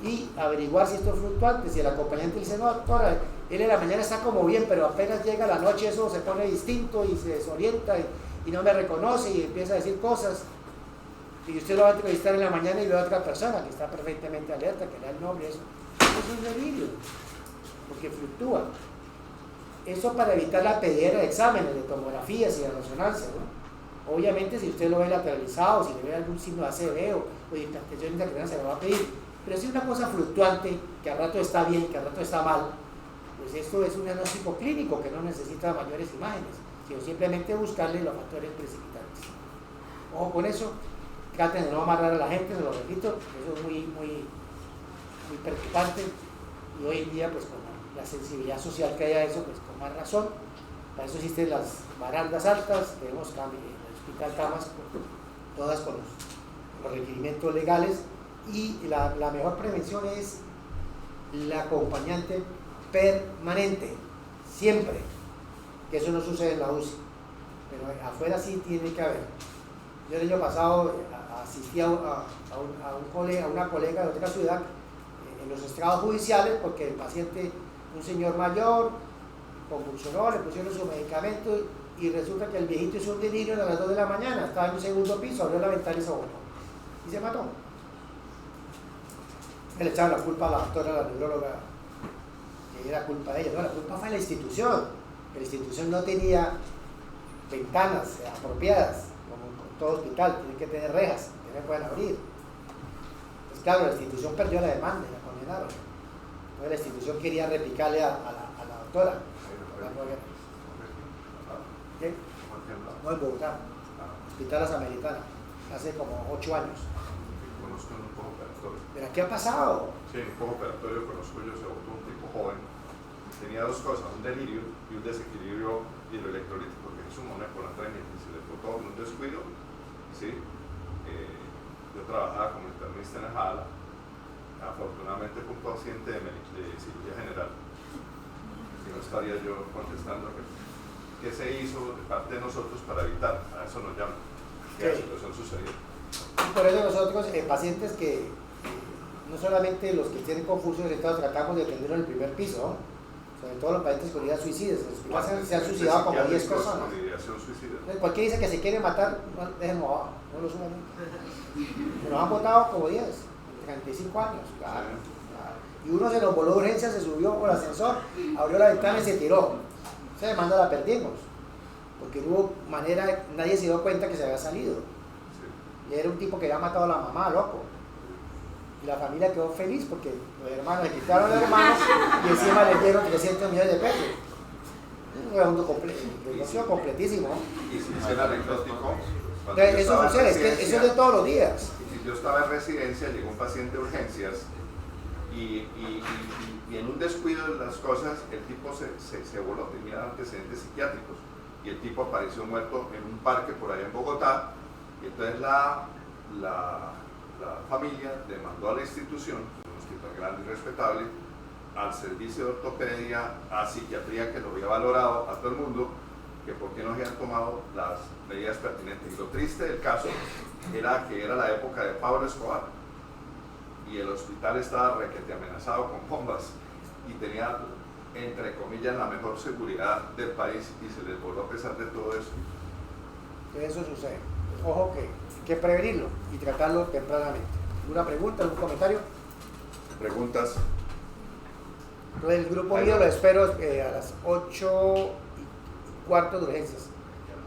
y averiguar si esto es fluctuante. Si el acompañante dice, no doctora, él en la mañana está como bien, pero apenas llega la noche eso se pone distinto y se desorienta y no me reconoce y empieza a decir cosas, y usted lo va a entrevistar en la mañana y ve a otra persona que está perfectamente alerta, que le da el nombre, eso es un delirio, porque fluctúa. Eso para evitar la pedidera de exámenes, de tomografías y de resonancia, ¿no? Obviamente si usted lo ve lateralizado, si le ve algún signo de ACV o de hipertensión intracraniana se lo va a pedir, pero si es una cosa fluctuante, que al rato está bien, que al rato está mal, pues esto es un diagnóstico clínico que no necesita mayores imágenes, sino simplemente buscarle los factores precipitantes. Ojo con eso, traten de no amarrar a la gente, se lo repito, eso es muy preocupante, y hoy en día pues con la sensibilidad social que haya eso, pues con más razón. Para eso existen las barandas altas, tenemos en el hospital camas, todas con los requerimientos legales, y la mejor prevención es la acompañante permanente, siempre, que eso no sucede en la UCI, pero afuera sí tiene que haber. Yo el año pasado asistí a una colega de otra ciudad en los estrados judiciales porque el paciente, un señor mayor, convulsionó, le pusieron su medicamento y resulta que el viejito hizo un delirio a las 2 de la mañana, estaba en un segundo piso, abrió la ventana y se botó y se mató. Le echaron la culpa a la doctora, la neuróloga, que era culpa de ella. No, la culpa fue de la institución. La institución no tenía ventanas apropiadas, como en todo hospital, tienen que tener rejas, que no pueden abrir. Entonces, claro, la institución perdió la demanda y la condenaron. Entonces, la institución quería replicarle a la doctora. ¿Qué? No, en Bogotá, Hospital Las Americanas, hace como 8 años. Conozco un poco operatorio. ¿Pero qué ha pasado? Sí, un poco operatorio conozco yo, se votó un tipo joven. Tenía dos cosas, un delirio y un desequilibrio hidroelectrolítico, que es un monoponatremia, y se le botó un descuido. ¿Sí? Yo trabajaba como internista en el JALA, afortunadamente fue un paciente de cirugía general. Si no estaría yo contestando qué se hizo de parte de nosotros para evitar, a eso nos llaman, que la situación sucedió. Y por eso nosotros, pacientes que no solamente los que tienen confusión tratamos de atenderlo en el primer piso, ¿no? Sobre todo los pacientes con ideas suicidas. En los hospitales se han suicidado como 10 personas. Cualquiera dice que se quiere matar, déjenlo abajo, no lo suman nunca. Pero nos han votado como 10, 35 años, claro. Y uno se nos voló de urgencia, se subió por el ascensor, abrió la ventana y se tiró. Esa demanda la perdimos, porque no hubo manera, nadie se dio cuenta que se había salido. Y era un tipo que había matado a la mamá, loco. Y la familia quedó feliz porque los hermanos le quitaron a los hermanos y encima le dieron 300 millones de pesos. Un redondo completísimo. Y si es anecdótico, eso sucede, eso es de todos los días. Si yo estaba en residencia, llegó un paciente de urgencias y en un descuido de las cosas, el tipo se voló, tenía antecedentes psiquiátricos y el tipo apareció muerto en un parque por allá en Bogotá. Y entonces la familia demandó a la institución, un hospital grande y respetable, al servicio de ortopedia, a psiquiatría que lo había valorado, a todo el mundo, que por qué no habían tomado las medidas pertinentes. Y lo triste del caso era que era la época de Pablo Escobar y el hospital estaba requete amenazado con bombas y tenía, entre comillas, la mejor seguridad del país y se les voló a pesar de todo eso. Eso sucede. Ojo que hay que prevenirlo y tratarlo tempranamente. ¿Alguna pregunta, algún comentario? ¿Preguntas? Entonces el grupo mío lo espero a las 8:15 de urgencias,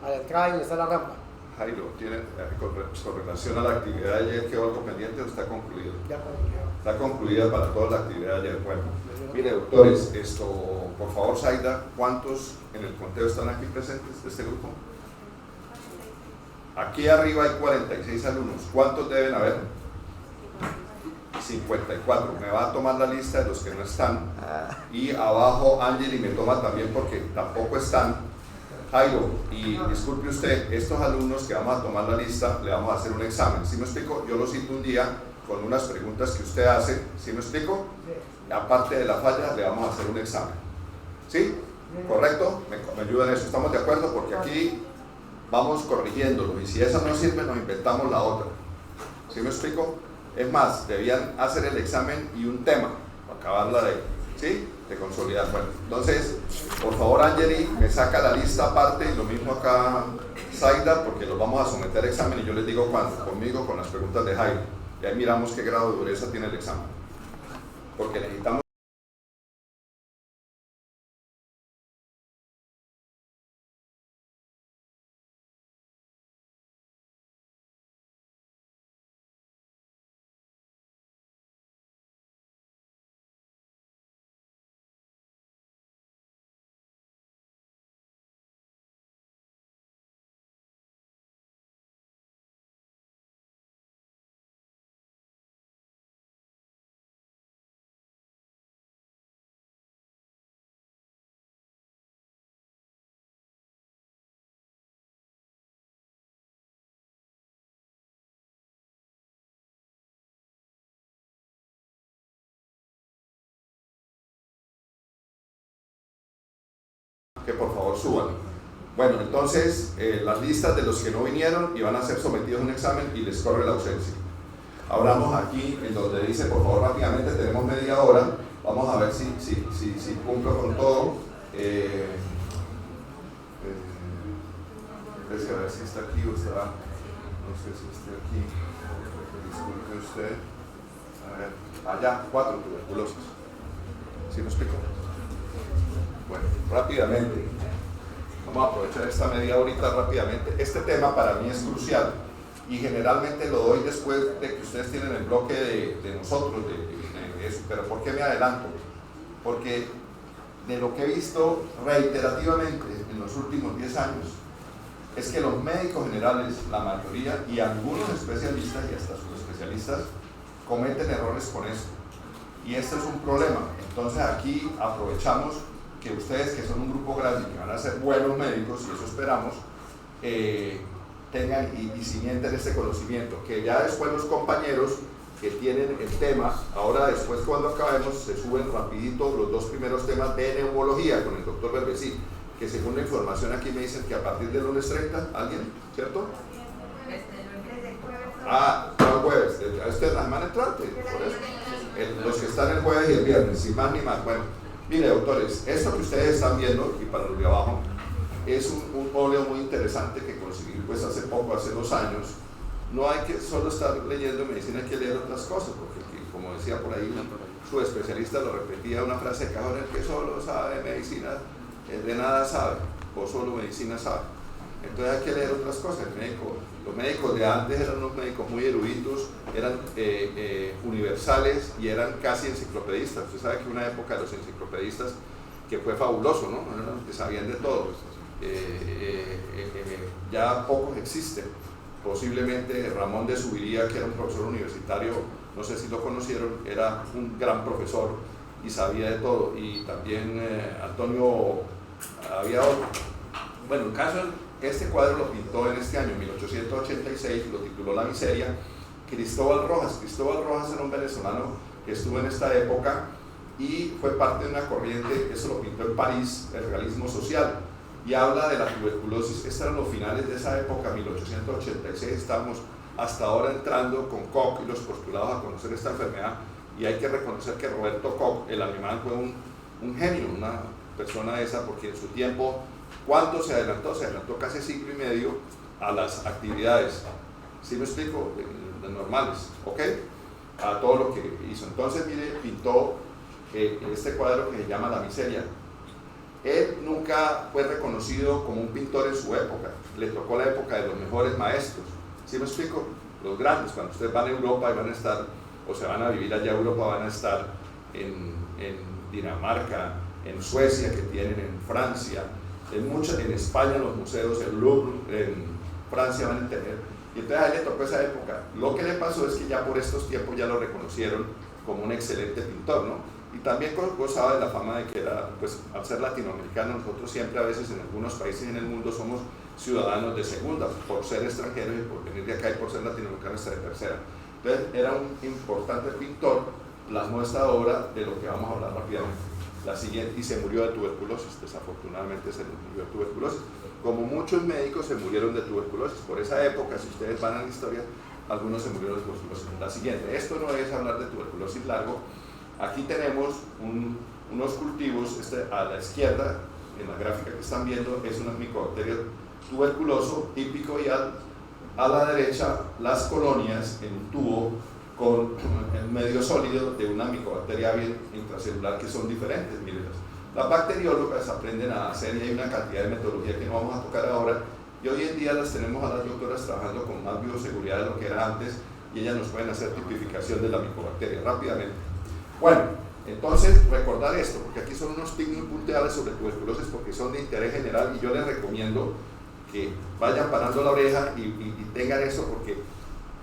a la entrada donde está la rampa. Jairo, con relación a la actividad de ayer, ¿quedó algo pendiente o está concluido? Ya concluyó. Está concluida para toda la actividad de ayer. Bueno, mire, doctores, por favor, Zaida, ¿cuántos en el conteo están aquí presentes de este grupo? Aquí arriba hay 46 alumnos. ¿Cuántos deben haber? 54. Me va a tomar la lista de los que no están. Y abajo Angeli me toma también porque tampoco están. Jairo, y disculpe usted, estos alumnos que vamos a tomar la lista, le vamos a hacer un examen. ¿Sí me explico? Yo lo cito un día con unas preguntas que usted hace. ¿Sí me explico? Aparte de la falla, le vamos a hacer un examen. ¿Sí? ¿Correcto? ¿Me ayudan en eso? ¿Estamos de acuerdo? Porque aquí vamos corrigiéndolo y si esa no sirve nos inventamos la otra. ¿Sí me explico? Es más, debían hacer el examen y un tema para acabarla de consolidar. Bueno, entonces, por favor, Angeli, me saca la lista aparte y lo mismo acá Zaida, porque los vamos a someter a examen y yo les digo cuándo, conmigo, con las preguntas de Jairo. Y ahí miramos qué grado de dureza tiene el examen. Porque necesitamos que por favor suban. Bueno, entonces las listas de los que no vinieron y van a ser sometidos a un examen y les corre la ausencia. Abramos aquí en donde dice, por favor, rápidamente, tenemos media hora, vamos a ver si cumplo con todo. A ver si está aquí o estará, no sé si está aquí, disculpe usted. A ver, allá, 4 tuberculosis. ¿Sí me explico? Bueno, rápidamente, vamos a aprovechar esta media horita rápidamente. Este tema para mí es crucial y generalmente lo doy después de que ustedes tienen el bloque de nosotros, de eso. Pero ¿por qué me adelanto? Porque de lo que he visto reiterativamente en los últimos 10 años, es que los médicos generales, la mayoría, y algunos especialistas y hasta subespecialistas, cometen errores con esto. Y este es un problema. Entonces aquí aprovechamos que ustedes, que son un grupo grande y que van a ser buenos médicos, y eso esperamos, tengan y cimienten este conocimiento, que ya después los compañeros que tienen el tema, ahora después cuando acabemos se suben rapidito los 2 primeros temas de neumología con el doctor Berbesí, que según la información aquí me dicen que a partir del lunes 30, ¿alguien? ¿Cierto? El jueves, esta es la semana entrante, por eso. Los que están el jueves y el viernes, sin más ni más. Bueno, mire doctores, esto que ustedes están viendo, y para los de abajo, es un óleo muy interesante que conseguí pues hace poco, hace 2 años. No hay que solo estar leyendo medicina, hay que leer otras cosas, porque como decía por ahí su especialista, lo repetía una frase de Cajón, el que solo sabe medicina, de nada sabe, o solo medicina sabe. Entonces hay que leer otras cosas. Los médicos de antes eran unos médicos muy eruditos, eran universales y eran casi enciclopedistas. Usted sabe que una época de los enciclopedistas que fue fabuloso, ¿no? Eran que sabían de todo. Ya pocos existen. Posiblemente Ramón de Subiría, que era un profesor universitario, no sé si lo conocieron, era un gran profesor y sabía de todo. Y también Antonio, había otro. Bueno, el caso, este cuadro lo pintó en este año, 1886, lo tituló La miseria, Cristóbal Rojas. Cristóbal Rojas era un venezolano que estuvo en esta época y fue parte de una corriente, eso lo pintó en París, el realismo social, y habla de la tuberculosis. Estos eran los finales de esa época, 1886, estamos hasta ahora entrando con Koch y los postulados a conocer esta enfermedad, y hay que reconocer que Roberto Koch, el alemán, fue un genio, una persona esa, porque en su tiempo, ¿cuánto se adelantó? Se adelantó casi siglo y medio a las actividades, ¿sí me explico? De normales, ¿ok? A todo lo que hizo. Entonces, mire, pintó este cuadro que se llama La miseria. Él nunca fue reconocido como un pintor en su época, le tocó la época de los mejores maestros, ¿sí me explico? Los grandes, cuando ustedes van a Europa y van a estar, o se van a vivir allá a Europa, van a estar en Dinamarca, en Suecia, que tienen en Francia, en España los museos, el Louvre, en Francia van a tener, y entonces a él le tocó esa época. Lo que le pasó es que ya por estos tiempos ya lo reconocieron como un excelente pintor, ¿no? Y también gozaba de la fama de que era, pues al ser latinoamericano, nosotros siempre a veces en algunos países en el mundo somos ciudadanos de segunda, por ser extranjeros y por venir de acá y por ser latinoamericanos hasta de tercera. Entonces era un importante pintor, plasmó esta obra de lo que vamos a hablar rápidamente. La siguiente, y se murió de tuberculosis, desafortunadamente se murió de tuberculosis. Como muchos médicos se murieron de tuberculosis, por esa época, si ustedes van a la historia, algunos se murieron de tuberculosis. La siguiente, esto no es hablar de tuberculosis largo. Aquí tenemos unos cultivos, a la izquierda, en la gráfica que están viendo, es un micobacterio tuberculoso típico, y a la derecha las colonias en un tubo con el medio sólido de una micobacteria bien intracelular, que son diferentes. Miren, las bacteriólogas aprenden a hacer, y hay una cantidad de metodología que no vamos a tocar ahora, y hoy en día las tenemos a las doctoras trabajando con más bioseguridad de lo que era antes, y ellas nos pueden hacer tipificación de la micobacteria rápidamente. Bueno, entonces recordar esto, porque aquí son unos tips muy puntuales sobre tuberculosis, porque son de interés general, y yo les recomiendo que vayan parando la oreja y tengan esto, porque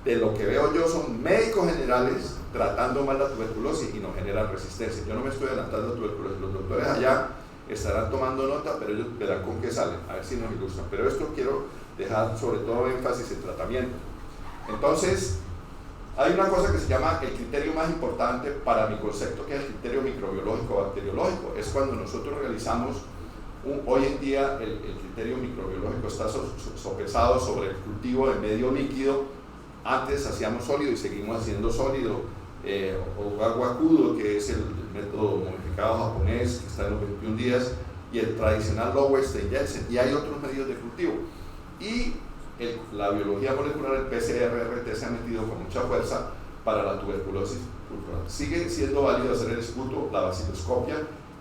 de lo que veo yo son médicos generales tratando mal la tuberculosis y nos generan resistencia. Yo no me estoy adelantando a tuberculosis, los doctores allá estarán tomando nota, pero ellos verán con qué salen, a ver si nos ilustran. Pero esto quiero dejar sobre todo énfasis en tratamiento. Entonces, hay una cosa que se llama el criterio más importante para mi concepto, que es el criterio microbiológico bacteriológico. Es cuando nosotros realizamos Hoy en día el criterio microbiológico está sopesado sobre el cultivo de medio líquido. Antes hacíamos sólido y seguimos haciendo sólido, o agua acudo, que es el método modificado japonés que está en los 21 días, y el tradicional Lowenstein-Jensen, y hay otros medios de cultivo. Y la biología molecular, el PCR-RT, se ha metido con mucha fuerza para la tuberculosis cultural. Sigue siendo válido hacer el esputo, la vaciloscopia,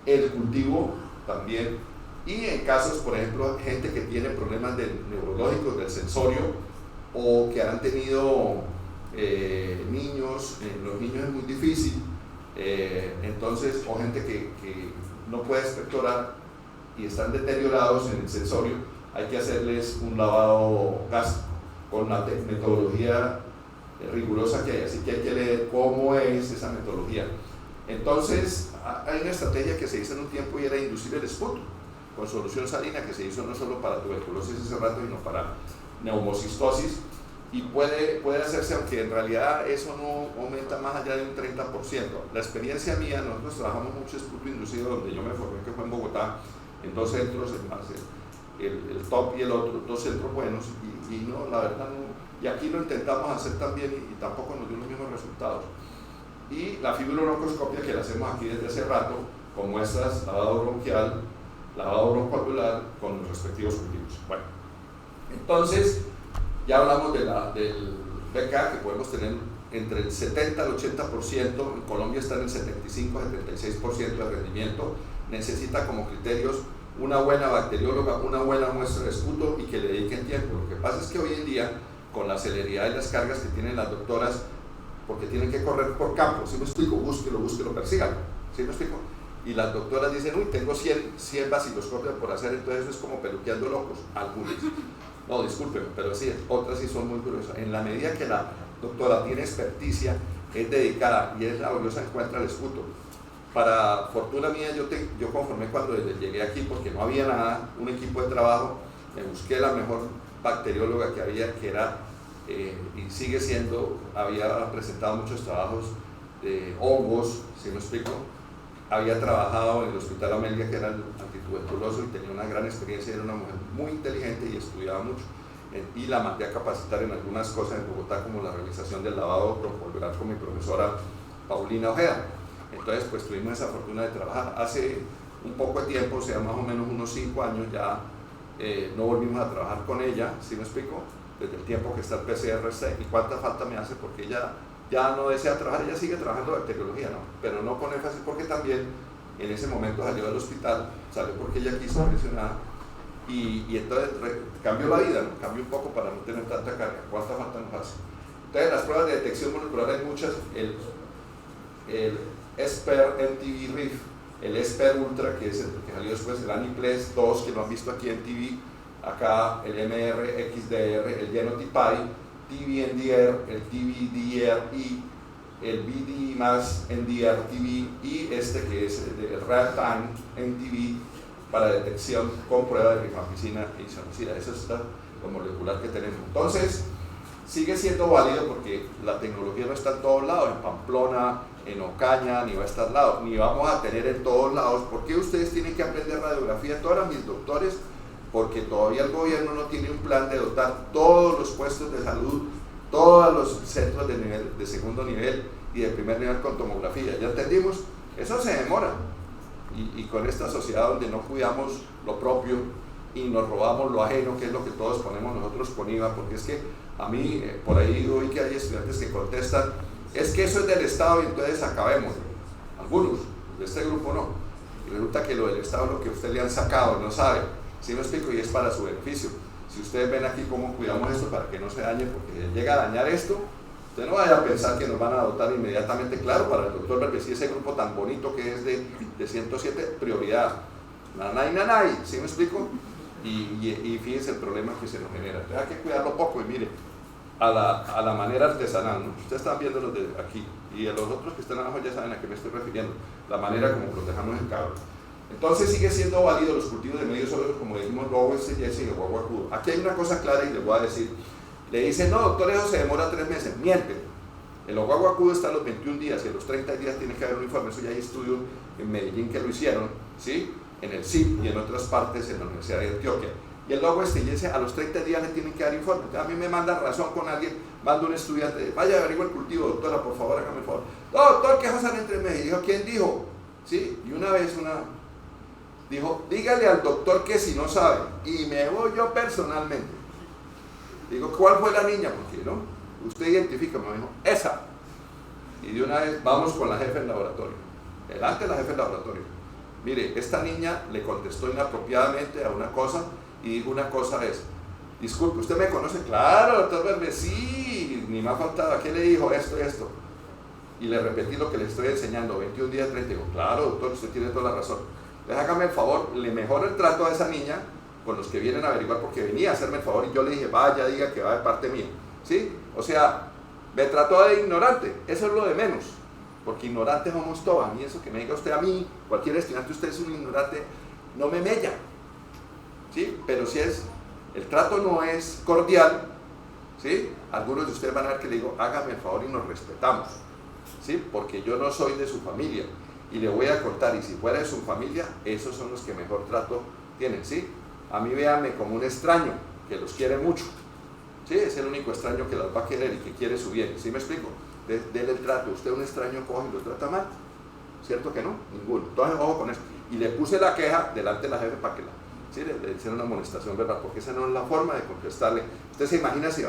el cultivo también, y en casos, por ejemplo, gente que tiene problemas neurológicos del sensorio o que han tenido niños, los niños es muy difícil, entonces, o gente que no puede expectorar y están deteriorados en el sensorio, hay que hacerles un lavado gástrico con la metodología rigurosa que hay, así que hay que leer cómo es esa metodología. Entonces, hay una estrategia que se hizo en un tiempo y era inducir el esputo con solución salina, que se hizo no solo para tuberculosis hace rato, sino para neumocistosis, y puede hacerse, aunque en realidad eso no aumenta más allá de un 30%. La experiencia mía, nosotros trabajamos mucho esputo inducido, donde yo me formé, que fue en Bogotá, en 2 centros, el top y el otro, 2 centros buenos, y no, la verdad no, y aquí lo intentamos hacer también y tampoco nos dio los mismos resultados. Y la fibrobroncoscopia, que la hacemos aquí desde hace rato, con muestras, lavado bronquial, lavado broncoalveolar, con los respectivos cultivos. Bueno, entonces ya hablamos del BK, que podemos tener entre el 70 al 80%, en Colombia está en el 75 al 76% de rendimiento. Necesita como criterios una buena bacterióloga, una buena muestra de esputo y que le dediquen tiempo. Lo que pasa es que hoy en día, con la celeridad y las cargas que tienen las doctoras, porque tienen que correr por campo, ¿sí me explico? Búsquelo, persígalo, ¿sí me explico? Y las doctoras dicen, uy, tengo 100 vaciloscopias por hacer, entonces eso es como peluqueando locos, algunos. No, discúlpenme, pero sí, otras sí son muy curiosas. En la medida que la doctora tiene experticia, es dedicada y es laboriosa, encuentra el esputo. Para fortuna mía, yo conformé cuando llegué aquí, porque no había nada, un equipo de trabajo, me busqué la mejor bacterióloga que había, que era, y sigue siendo, había presentado muchos trabajos de hongos, si me explico, había trabajado en el Hospital Amelia, que era el antituberculoso, y tenía una gran experiencia, era una mujer muy inteligente y estudiaba mucho, y la mandé a capacitar en algunas cosas en Bogotá, como la realización del lavado broncoalveolar con mi profesora Paulina Ojeda. Entonces, pues tuvimos esa fortuna de trabajar. Hace un poco de tiempo, o sea, más o menos unos 5 años, ya no volvimos a trabajar con ella, ¿sí me explico? Desde el tiempo que está el PCR-C, y cuánta falta me hace, porque ella ya no desea trabajar, ella sigue trabajando bacteriología, ¿no? Pero no con énfasis, porque también en ese momento salió del hospital, salió porque ella quiso, presionada, y entonces cambió la vida, ¿no? Cambió un poco para no tener tanta carga. ¿Cuánta falta nos hace? Entonces, las pruebas de detección molecular hay muchas. El ESPER MTV RIF, el ESPER Ultra, que es el que salió después, el Aniplex 2, que lo han visto aquí en TV, acá el MR XDR, el Genotype, TVNDR, el TVDRE, el BD más NDR TV, y este que es el Real Time NTV para detección con prueba de rifampicina e isoniazida. Eso es lo molecular que tenemos. Entonces, sigue siendo válido porque la tecnología no está en todos lados, en Pamplona, en Ocaña, ni va a estar al lado, ni vamos a tener en todos lados. ¿Por qué ustedes tienen que aprender radiografía? Todos mis doctores, porque todavía el gobierno no tiene un plan de dotar todos los puestos de salud, todos los centros de segundo nivel y de primer nivel con tomografía. ¿Ya entendimos? Eso se demora. Y con esta sociedad donde no cuidamos lo propio y nos robamos lo ajeno, que es lo que todos ponemos nosotros con IVA, porque es que a mí, por ahí oí que hay estudiantes que contestan, es que eso es del Estado y entonces acabemos. Algunos, de este grupo no. Y resulta que lo del Estado es lo que a usted le han sacado, no sabe. ¿Sí me explico? Y es para su beneficio. Si ustedes ven aquí cómo cuidamos esto para que no se dañe, porque si llega a dañar esto, usted no vaya a pensar que nos van a dotar inmediatamente. Claro, para el doctor Berbesí, ese grupo tan bonito que es de 107, prioridad. Nanay, ¿sí me explico? Y fíjense el problema que se nos genera. Entonces hay que cuidarlo poco y mire, a la manera artesanal, ¿no? Ustedes están viendo los de aquí y a los otros que están abajo ya saben a qué me estoy refiriendo, la manera como protejamos el cabro. Entonces sigue siendo válido los cultivos de medio sólido, como decimos, Lowenstein-Jensen y el guagua acudo. Aquí hay una cosa clara y les voy a decir, le dicen, no doctor, eso se demora 3 meses, mienten. El guagua acudo está a los 21 días y a los 30 días tiene que haber un informe. Eso ya hay estudios en Medellín que lo hicieron, ¿sí? en el CIP y en otras partes en la Universidad de Antioquia. Y el logo dice, a los 30 días le tienen que dar informe. Entonces, a mí me manda razón con alguien, manda un estudiante, vaya, averigua el cultivo, doctora, por favor, hágame el favor. Doctor, ¿qué pasa entre medio? Y dijo, ¿quién dijo? ¿Sí? Y una vez dijo, dígale al doctor que si no sabe. Y me voy yo personalmente. Digo, ¿cuál fue la niña? Porque no, usted identifica, me dijo, esa. Y de una vez vamos con la jefe del laboratorio. Delante de la jefe del laboratorio. Mire, esta niña le contestó inapropiadamente a una cosa y dijo una cosa es, disculpe, ¿usted me conoce? Claro, doctor Verde, sí, ni me ha faltado, ¿a qué le dijo esto y esto? Y le repetí lo que le estoy enseñando, 21 días 30, digo, claro, doctor, usted tiene toda la razón. Entonces hágame el favor, le mejoro el trato a esa niña con los que vienen a averiguar, porque venía a hacerme el favor y yo le dije, vaya, diga que va de parte mía, ¿sí? O sea, me trató de ignorante, eso es lo de menos, porque ignorantes somos todos. A mí eso que me diga usted a mí, cualquier estudiante, usted es un ignorante, no me mella, ¿sí? Pero si el trato no es cordial, ¿sí? Algunos de ustedes van a ver que le digo, hágame el favor y nos respetamos, ¿sí? Porque yo no soy de su familia y le voy a contar, y si fuera de su familia, esos son los que mejor trato tienen, ¿sí? A mí véanme como un extraño que los quiere mucho, ¿sí? Es el único extraño que los va a querer y que quiere su bien, ¿sí me explico? Dele el trato, usted un extraño coge y lo trata mal, ¿cierto que no? Ninguno. Entonces, ojo con eso. Y le puse la queja delante de la jefe para que le hicieran una amonestación, ¿verdad? Porque esa no es la forma de contestarle. Usted se imagina si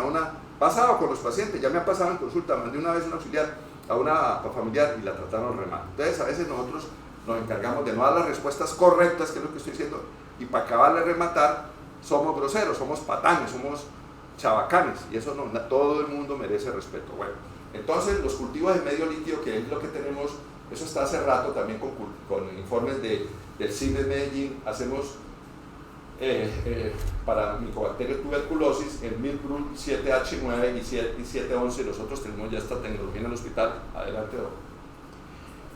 pasado con los pacientes, ya me ha pasado en consulta, mandé una vez un auxiliar a una familiar y la trataron re mal. Entonces, a veces nosotros nos encargamos de no dar las respuestas correctas, que es lo que estoy diciendo, y para acabar de rematar, somos groseros, somos patanes, somos chabacanes, y eso no, todo el mundo merece respeto. Bueno, entonces los cultivos de medio líquido, que es lo que tenemos, eso está hace rato también con informes del CIP de Medellín, hacemos para Mycobacterium tuberculosis, el Milbrul 7H9 y 711, nosotros tenemos ya esta tecnología en el hospital, adelante.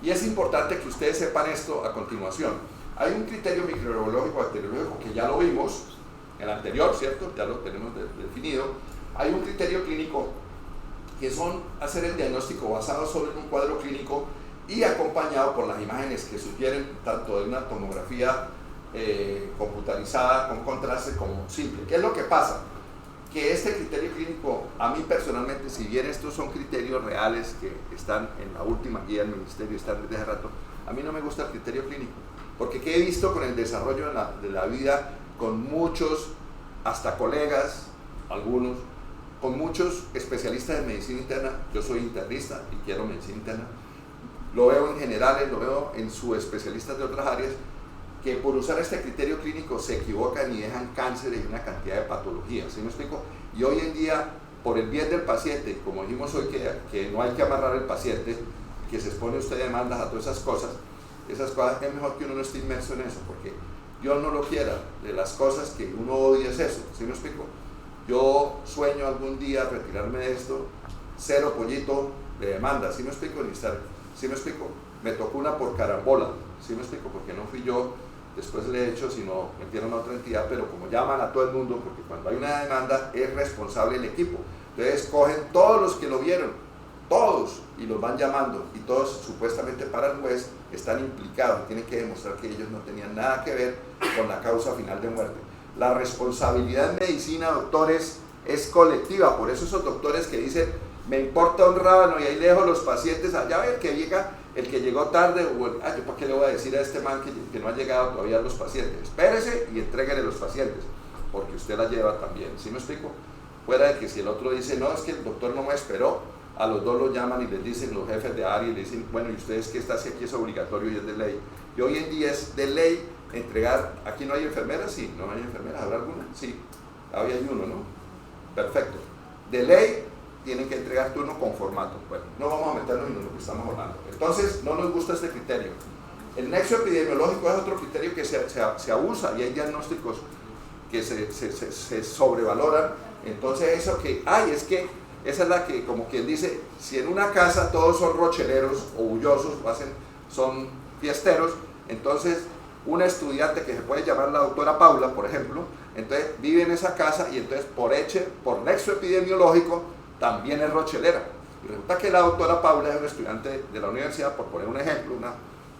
Y es importante que ustedes sepan esto a continuación. Hay un criterio microbiológico, bacteriológico, que ya lo vimos en el anterior, ¿cierto? Ya lo tenemos definido. Hay un criterio clínico que son hacer el diagnóstico basado sobre un cuadro clínico y acompañado por las imágenes que sugieren tanto de una tomografía computarizada con contraste como simple. ¿Qué es lo que pasa? Que este criterio clínico, a mí personalmente, si bien estos son criterios reales que están en la última guía del ministerio, están desde hace rato, a mí no me gusta el criterio clínico, porque ¿qué he visto con el desarrollo de la vida, con muchos, hasta colegas, algunos, con muchos especialistas en medicina interna? Yo soy internista y quiero medicina interna, lo veo en generales, lo veo en subespecialistas de otras áreas, que por usar este criterio clínico se equivocan y dejan cánceres y una cantidad de patologías, ¿sí me explico? Y hoy en día, por el bien del paciente, como dijimos hoy que no hay que amarrar al paciente, que se expone usted a demandas a todas esas cosas es mejor que uno no esté inmerso en eso, porque Dios no lo quiera, de las cosas que uno odia es eso, ¿sí me explico? Yo sueño algún día retirarme de esto, cero pollito de demanda, ¿sí me explico? ¿Sí me explico? Me tocó una por carambola, ¿sí me explico? Porque no fui yo, después le he hecho, sino metieron a otra entidad, pero como llaman a todo el mundo, porque cuando hay una demanda es responsable el equipo, entonces cogen todos los que lo vieron, todos, y los van llamando, y todos supuestamente para el juez están implicados, tienen que demostrar que ellos no tenían nada que ver con la causa final de muerte. La responsabilidad en medicina, doctores, es colectiva, por eso esos doctores que dicen, me importa un rábano y ahí le dejo los pacientes allá, a ver que llega el que llegó tarde, yo para qué le voy a decir a este man que no ha llegado todavía los pacientes, espérese y entréguele los pacientes, porque usted la lleva también, ¿sí me explico? Fuera de que si el otro dice, no, es que el doctor no me esperó, a los dos los llaman y les dicen los jefes de área y le dicen, bueno, ¿y ustedes qué está? Si aquí es obligatorio y es de ley. Y hoy en día es de ley entregar, ¿aquí no hay enfermeras? Sí, ¿no hay enfermeras? ¿Habrá alguna? Sí, había uno, ¿no? Perfecto. De ley tienen que entregar turno con formato. Bueno, no vamos a meternos en lo que estamos hablando. Entonces, no nos gusta este criterio. El nexo epidemiológico es otro criterio que se abusa y hay diagnósticos que se sobrevaloran. Entonces, eso que, es que esa es la que, como quien dice, si en una casa todos son rocheleros o bullosos, son fiesteros, entonces una estudiante que se puede llamar la doctora Paula, por ejemplo, entonces vive en esa casa y entonces por nexo epidemiológico también es rochelera. Y resulta que la doctora Paula es una estudiante de la universidad, por poner un ejemplo,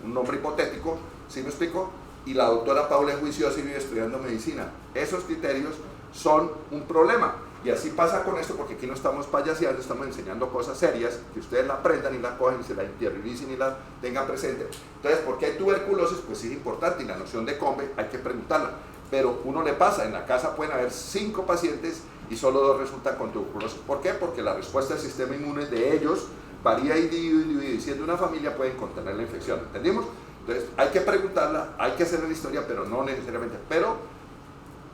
un nombre hipotético, ¿sí me explico? y la doctora Paula es juiciosa y vive estudiando medicina. Esos criterios son un problema. Y así pasa con esto, porque aquí no estamos payaseando, estamos enseñando cosas serias, que ustedes la aprendan y la cogen y se la interioricen y la tengan presente. Entonces, ¿por qué hay tuberculosis? Pues sí es importante, y la noción de COMBE hay que preguntarla. Pero uno le pasa, en la casa pueden haber 5 pacientes y solo 2 resultan con tuberculosis. ¿Por qué? Porque la respuesta del sistema inmune de ellos varía individuo, y siendo una familia pueden contener la infección. ¿Entendimos? Entonces, hay que preguntarla, hay que hacer la historia, pero no necesariamente. Pero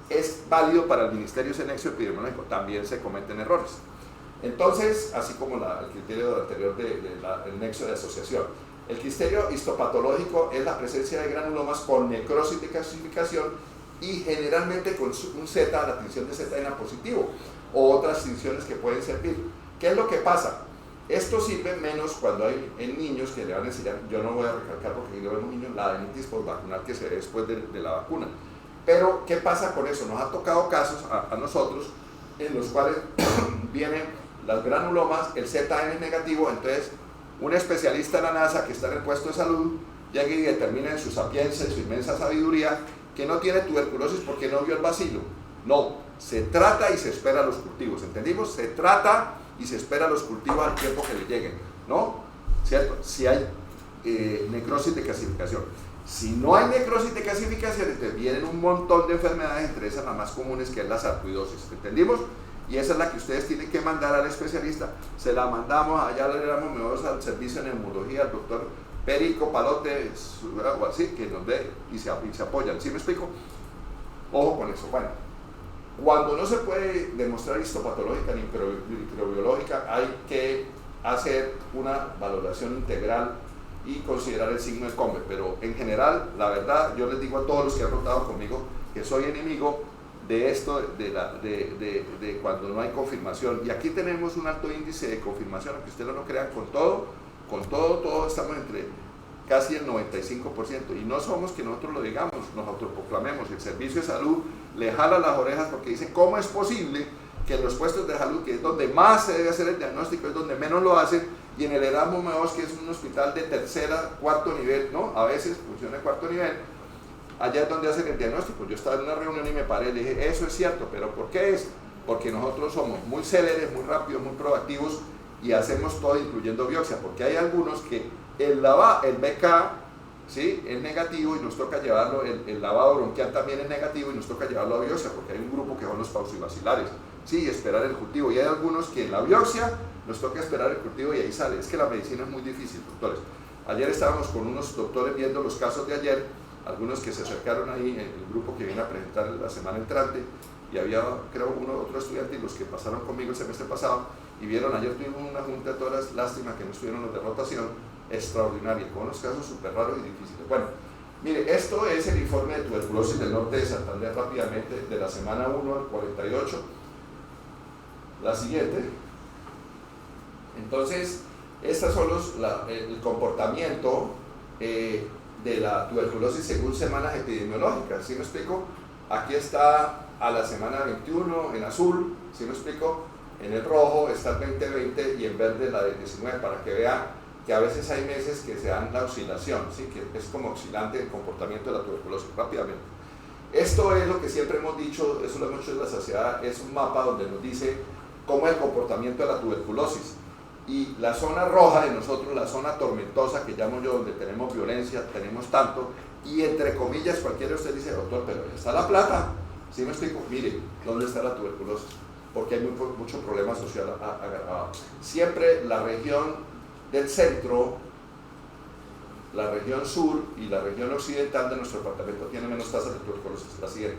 es válido para el Ministerio de Nexo Epidemiológico, también se cometen errores. Entonces, así como el criterio anterior del nexo de asociación, el criterio histopatológico es la presencia de granulomas con necrosis de calcificación y generalmente con un Z, la tinción de Z positivo, o otras tinciones que pueden servir. ¿Qué es lo que pasa? Esto sirve menos cuando hay en niños que le van a enseñar, yo no voy a recalcar porque aquí lo vemos niños, la adenitis postvacunal que se ve después de la vacuna. Pero, ¿qué pasa con eso? Nos ha tocado casos a nosotros en los cuales vienen las granulomas, el ZN es negativo, entonces un especialista de la NASA que está en el puesto de salud llega y determina en su sapiencia, en su inmensa sabiduría, que no tiene tuberculosis porque no vio el bacilo. No, se trata y se espera los cultivos, ¿entendimos? Se trata y se espera los cultivos al tiempo que le lleguen, ¿no? ¿Cierto? Si hay necrosis de calcificación. Si no hay necrosis de calcificación, entonces vienen un montón de enfermedades, entre esas las más comunes, que es la sarcoidosis, ¿entendimos? Y esa es la que ustedes tienen que mandar al especialista. Se la mandamos, allá le damos mejor al servicio de neumología, al doctor Perico Palote, o así, que nos dé y se apoyan. ¿Sí me explico? Ojo con eso. Bueno, cuando no se puede demostrar histopatológica ni microbiológica, hay que hacer una valoración integral y considerar el signo de COMBE, pero en general, la verdad, yo les digo a todos los que han rotado conmigo que soy enemigo de esto, de cuando no hay confirmación, y aquí tenemos un alto índice de confirmación, aunque ustedes no lo crean, con todo estamos entre casi el 95%, y no somos que nosotros lo digamos, nos autoproclamemos, el servicio de salud le jala las orejas porque dice, ¿cómo es posible que en los puestos de salud, que es donde más se debe hacer el diagnóstico, es donde menos lo hacen, y en el Erasmo Meos, que es un hospital de tercera, cuarto nivel, ¿no? A veces funciona de cuarto nivel, allá es donde hacen el diagnóstico. Yo estaba en una reunión y me paré y le dije, eso es cierto, pero ¿por qué es? Porque nosotros somos muy céleres, muy rápidos, muy proactivos y hacemos todo incluyendo biopsia, porque hay algunos que el BK, ¿sí?, es negativo y nos toca llevarlo, el lavado bronquial también es negativo y nos toca llevarlo a biopsia, porque hay un grupo que son los paucibacilares, sí, esperar el cultivo, y hay algunos que en la biopsia nos toca esperar el cultivo y ahí sale. Es que la medicina es muy difícil, doctores. Ayer estábamos con unos doctores viendo los casos de ayer, algunos que se acercaron ahí, en el grupo que viene a presentar la semana entrante, y había, creo, otro estudiante, y los que pasaron conmigo el semestre pasado, y vieron, ayer tuvimos una junta de todas, lástima que no estuvieron los de rotación, extraordinaria, con unos casos súper raros y difíciles. Bueno, mire, esto es el informe de tuberculosis del norte de Santander, rápidamente, de la semana 1 al 48, la siguiente. Entonces, estos son el comportamiento de la tuberculosis según semanas epidemiológicas, ¿sí me explico? Aquí está a la semana 21 en azul, ¿sí me explico? En el rojo está el 2020 y en verde la del 19, para que vean que a veces hay meses que se dan la oscilación, ¿sí? Que es como oscilante el comportamiento de la tuberculosis, rápidamente. Esto es lo que siempre hemos dicho, eso lo hemos hecho en la sociedad, es un mapa donde nos dice cómo es el comportamiento de la tuberculosis. Y la zona roja de nosotros, la zona tormentosa que llamo yo, donde tenemos violencia, tenemos tanto, y entre comillas cualquiera de ustedes dice, doctor, pero ahí está la plata. ¿Sí me explico? Mire, ¿dónde está la tuberculosis? Porque hay mucho problema social agravado. Siempre la región del centro, la región sur y la región occidental de nuestro departamento tiene menos tasas de tuberculosis, la siguiente.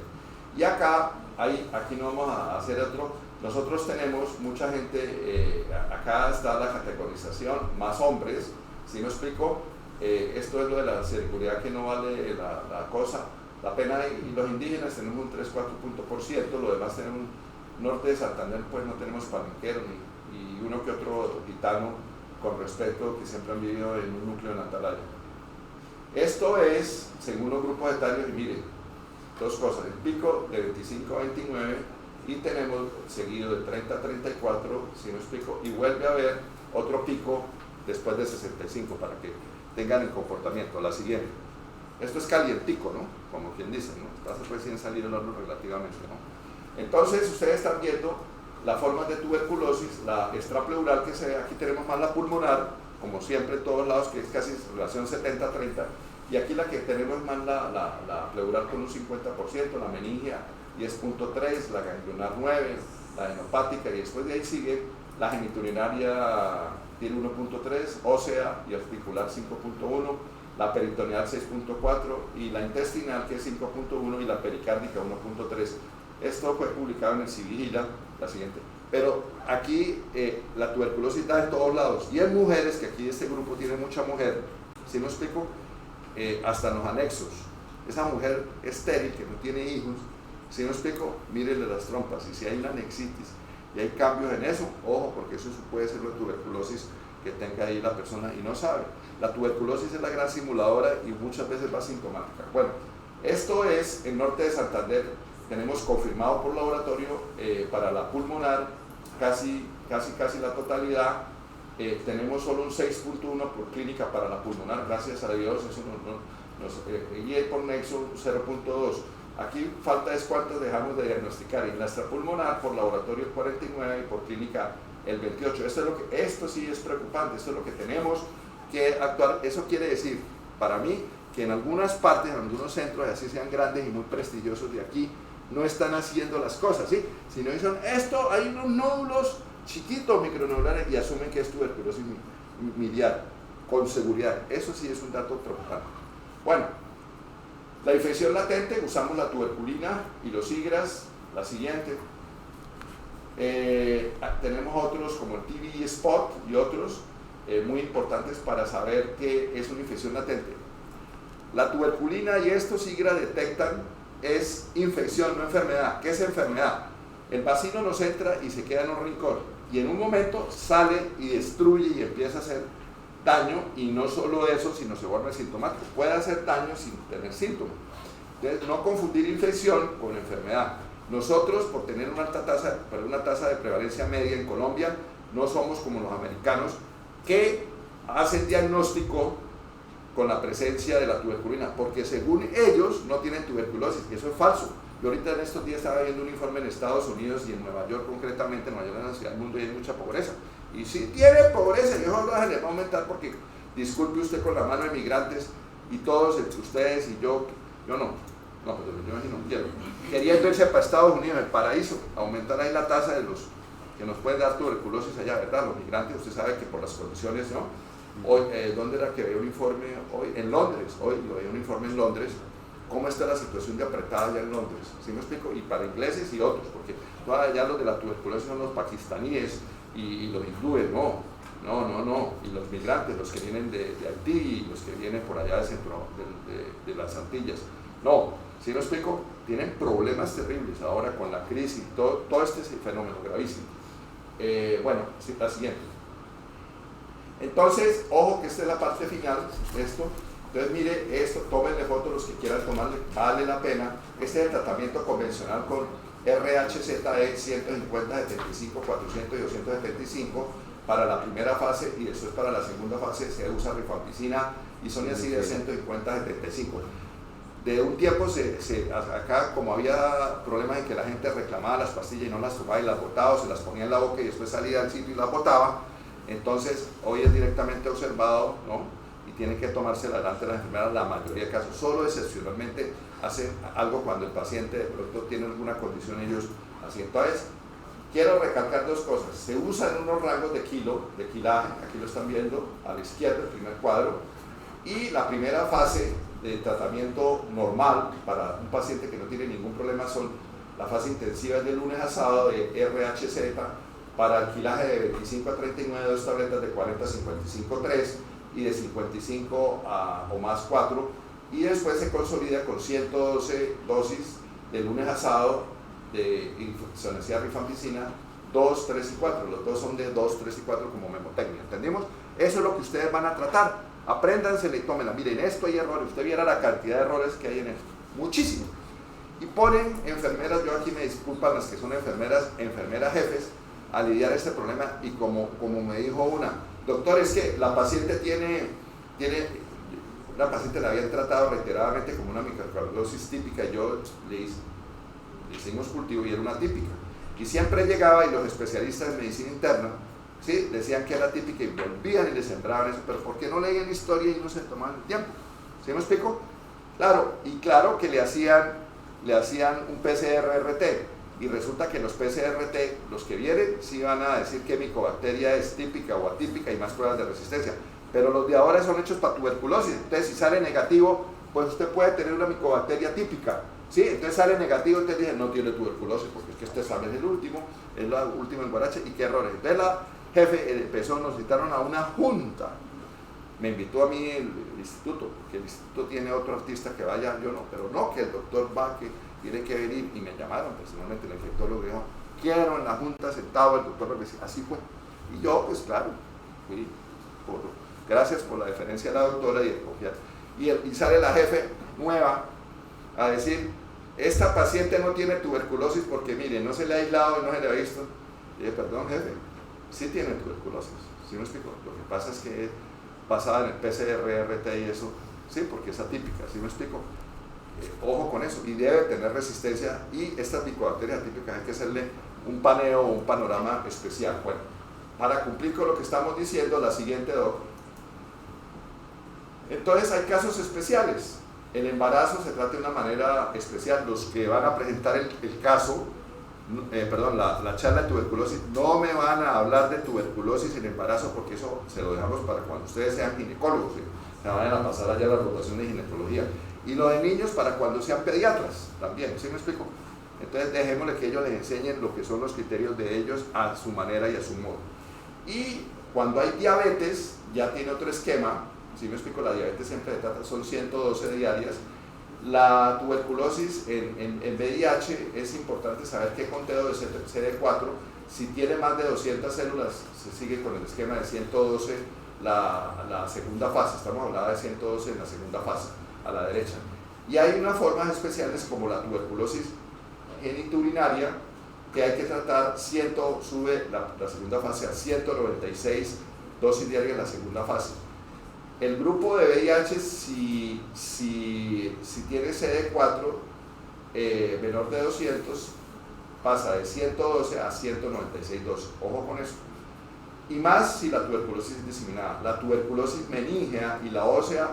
Y acá, aquí no vamos a hacer otro. Nosotros tenemos mucha gente, acá está la categorización, más hombres, ¿sí me explico? Esto es lo de la seguridad que no vale la cosa, la pena, y los indígenas tenemos un 3-4%, lo demás tenemos norte de Santander, pues no tenemos palenqueros y uno que otro gitano con respeto que siempre han vivido en un núcleo de Atalaya. Esto es, según los grupos etarios, y miren, dos cosas, el pico de 25 a 29, y tenemos seguido de 30 a 34, si me explico, y vuelve a haber otro pico después de 65 para que tengan el comportamiento. La siguiente. Esto es calientico, ¿no? Como quien dice, ¿no? Está recién salido el horno relativamente, ¿no? Entonces ustedes están viendo las formas de tuberculosis, la extrapleural que se ve, aquí tenemos más la pulmonar, como siempre en todos lados, que es casi relación 70-30, y aquí la que tenemos es más la pleural con un 50%, la meningia 10.3, la ganglionar 9, la enopática, y después de ahí sigue la geniturinaria, tiene 1.3, ósea y articular 5.1, la peritoneal 6.4 y la intestinal que es 5.1 y la pericárdica 1.3. Esto fue publicado en el Civigila, la siguiente. Pero aquí la tuberculosis está en todos lados y en mujeres, que aquí este grupo tiene mucha mujer, ¿sí me explico? Hasta en los anexos. Esa mujer estéril que no tiene hijos, ¿sí me explico? Mírenle las trompas y si hay una anexitis y hay cambios en eso, ojo, porque eso puede ser la tuberculosis que tenga ahí la persona y no sabe. La tuberculosis es la gran simuladora y muchas veces va asintomática. Bueno, esto es en norte de Santander, tenemos confirmado por laboratorio para la pulmonar casi la totalidad, tenemos solo un 6.1 por clínica para la pulmonar, gracias a Dios, eso y por nexo 0.2. Aquí falta es cuántos dejamos de diagnosticar, y en la extrapulmonar por laboratorio 49 y por clínica el 28. Esto sí es preocupante, esto es lo que tenemos que actuar. Eso quiere decir, para mí, que en algunas partes, en algunos centros, así sean grandes y muy prestigiosos de aquí, no están haciendo las cosas, ¿sí? Si no dicen esto, hay unos nódulos chiquitos micronodulares y asumen que es tuberculosis miliar, con seguridad. Eso sí es un dato preocupante. Bueno, la infección latente, usamos la tuberculina y los IGRAS, la siguiente. Tenemos otros como el TB Spot y otros muy importantes para saber qué es una infección latente. La tuberculina y estos IGRA detectan es infección, no enfermedad. ¿Qué es enfermedad? El bacilo nos entra y se queda en un rincón y en un momento sale y destruye y empieza a hacer daño, y no solo eso, sino se vuelve sintomático. Puede hacer daño sin tener síntomas. Entonces, no confundir infección con enfermedad. Nosotros, por tener una tasa de prevalencia media en Colombia, no somos como los americanos que hacen diagnóstico con la presencia de la tuberculina, porque según ellos no tienen tuberculosis, y eso es falso. Yo ahorita en estos días estaba viendo un informe en Estados Unidos y en Nueva York concretamente, en Nueva York es la ciudad del mundo y hay mucha pobreza. Y si tiene pobreza, y eso no se les va a aumentar porque, disculpe usted con la mano de migrantes y todos, ustedes y yo no, pero yo no quiero. Quería irse para Estados Unidos, el paraíso, aumentar ahí la tasa de los que nos pueden dar tuberculosis allá, ¿verdad? Los migrantes, usted sabe que por las condiciones, ¿no? Hoy, ¿dónde era que veía un informe? Hoy, en Londres, hoy lo veía un informe en Londres, cómo está la situación de apretada allá en Londres, ¿sí me explico? Y para ingleses y otros, porque ya los de la tuberculosis son los pakistaníes y los hindúes, no, y los migrantes, los que vienen de Haití y los que vienen por allá de las Antillas, no, ¿sí me explico? Tienen problemas terribles ahora con la crisis, todo este fenómeno gravísimo. Bueno, sí, la siguiente. Entonces, ojo que esta es la parte final, esto. Entonces, mire esto, tómenle fotos los que quieran tomarle, vale la pena. Este es el tratamiento convencional con RHZE 150, 75, 400 y 275 para la primera fase, y después para la segunda fase se usa rifampicina y isoniazida 150, 75. De un tiempo, acá como había problemas en que la gente reclamaba las pastillas y no las tomaba y las botaba, o se las ponía en la boca y después salía al sitio y las botaba, entonces hoy es directamente observado, ¿no? Y tienen que tomarse adelante las enfermeras la mayoría de casos. Solo excepcionalmente hacen algo cuando el paciente de pronto tiene alguna condición, ellos así. Entonces, quiero recalcar dos cosas. Se usan unos rangos de kilaje, aquí lo están viendo a la izquierda, el primer cuadro, y la primera fase de tratamiento normal para un paciente que no tiene ningún problema son la fase intensiva de lunes a sábado de RHZ para el kilaje de 25 a 39, 2 tabletas de 40 a 55, 3 y de 55 o más 4, y después se consolida con 112 dosis de lunes a sábado de isoniazida rifampicina 2, 3 y 4, los dos son de 2, 3 y 4 como memotecnia, ¿entendimos? Eso es lo que ustedes van a tratar, apréndansela y tómenla. Miren, esto hay errores, usted viera la cantidad de errores que hay en esto, muchísimo, y ponen enfermeras, yo aquí me disculpan las que son enfermeras jefes, a lidiar este problema, y como me dijo una, doctor, es que la paciente tiene una paciente la habían tratado reiteradamente como una microcarditis típica y yo le hicimos cultivo y era una típica. Y siempre llegaba y los especialistas en medicina interna, ¿sí?, decían que era típica y volvían y le sembraban eso, pero ¿por qué no leían historia y no se tomaban el tiempo? ¿Sí me explico? Claro, y claro que le hacían un PCR-RT y resulta que los PCR-RT, los que vienen, sí van a decir que micobacteria es típica o atípica y más pruebas de resistencia, pero los de ahora son hechos para tuberculosis, entonces si sale negativo, pues usted puede tener una micobacteria típica, ¿sí? Entonces sale negativo, entonces dicen, no tiene tuberculosis, porque es que este examen es el último, es la última en Guarache, y qué errores. Entonces la jefe empezó, nos citaron a una junta, me invitó a mí el instituto, porque el instituto tiene otro artista que vaya, yo no, pero no, que el doctor va, que tiene que venir, y me llamaron personalmente, el infectólogo dijo, quiero en la junta sentado el doctor López, así fue, y yo pues claro, fui gracias por la deferencia de la doctora y el confiar, y sale la jefe nueva a decir, esta paciente no tiene tuberculosis porque mire, no se le ha aislado y no se le ha visto, y dije, perdón jefe, sí tiene tuberculosis, ¿sí me explico? Lo que pasa es que basada en el PCR-RT y eso, sí, porque es atípica, ¿sí me explico? Ojo con eso, y debe tener resistencia, y estas micobacterias atípicas hay que hacerle un paneo o un panorama especial. Bueno, para cumplir con lo que estamos diciendo, la siguiente, doc. Entonces hay casos especiales, el embarazo se trata de una manera especial, los que van a presentar el caso, la charla de tuberculosis, no me van a hablar de tuberculosis en embarazo porque eso se lo dejamos para cuando ustedes sean ginecólogos, ¿sí? Se vayan a pasar allá a la rotación de ginecología, y lo de niños para cuando sean pediatras también, ¿sí me explico? Entonces dejémosle que ellos les enseñen lo que son los criterios de ellos a su manera y a su modo. Y cuando hay diabetes ya tiene otro esquema, ¿sí me explico? La diabetes siempre son 112 diarias. La tuberculosis en VIH es importante saber qué conteo de CD4, si tiene más de 200 células se sigue con el esquema de 112 la segunda fase, estamos hablando de 112 en la segunda fase, a la derecha. Y hay unas formas especiales como la tuberculosis genitourinaria, que hay que tratar, sube la segunda fase a 196 dosis diarias en la segunda fase. El grupo de VIH, si tiene CD4 menor de 200, pasa de 112 a 196 dosis. Ojo con eso. Y más si la tuberculosis es diseminada. La tuberculosis meningea y la ósea,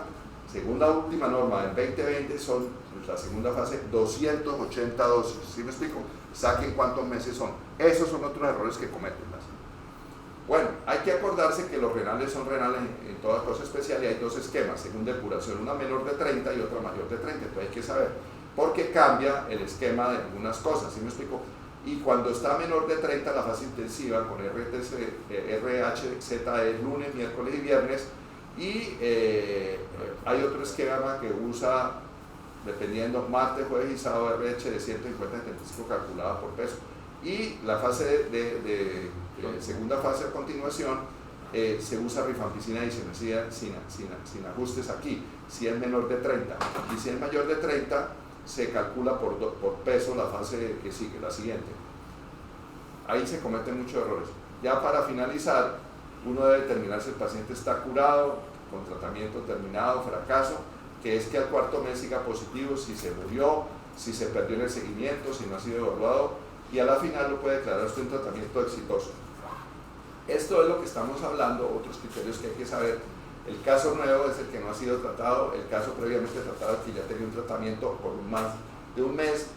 según la última norma del 2020, son, la segunda fase, 280 dosis. ¿Sí me explico? Saquen cuántos meses son. Esos son otros errores que cometen. Bueno, hay que acordarse que los renales son renales en toda cosa especial y hay dos esquemas, según depuración, una menor de 30 y otra mayor de 30, entonces hay que saber, porque cambia el esquema de algunas cosas, ¿sí me explico? Y cuando está menor de 30, la fase intensiva con RHZE lunes, miércoles y viernes, y hay otro esquema que usa, dependiendo, martes, jueves y sábado, RH de 150-75 calculada por peso. Y la fase de segunda fase a continuación se usa rifampicina y sin ajustes aquí, si es menor de 30, y si es mayor de 30 se calcula por peso la fase que sigue, la siguiente. Ahí se cometen muchos errores. Ya para finalizar, uno debe determinar si el paciente está curado, con tratamiento terminado, fracaso, que es que al cuarto mes siga positivo, si se murió, si se perdió en el seguimiento, si no ha sido evaluado, y a la final lo puede declarar usted un tratamiento exitoso. Esto es lo que estamos hablando, otros criterios que hay que saber. El caso nuevo es el que no ha sido tratado, el caso previamente tratado es que ya tenía un tratamiento por más de un mes.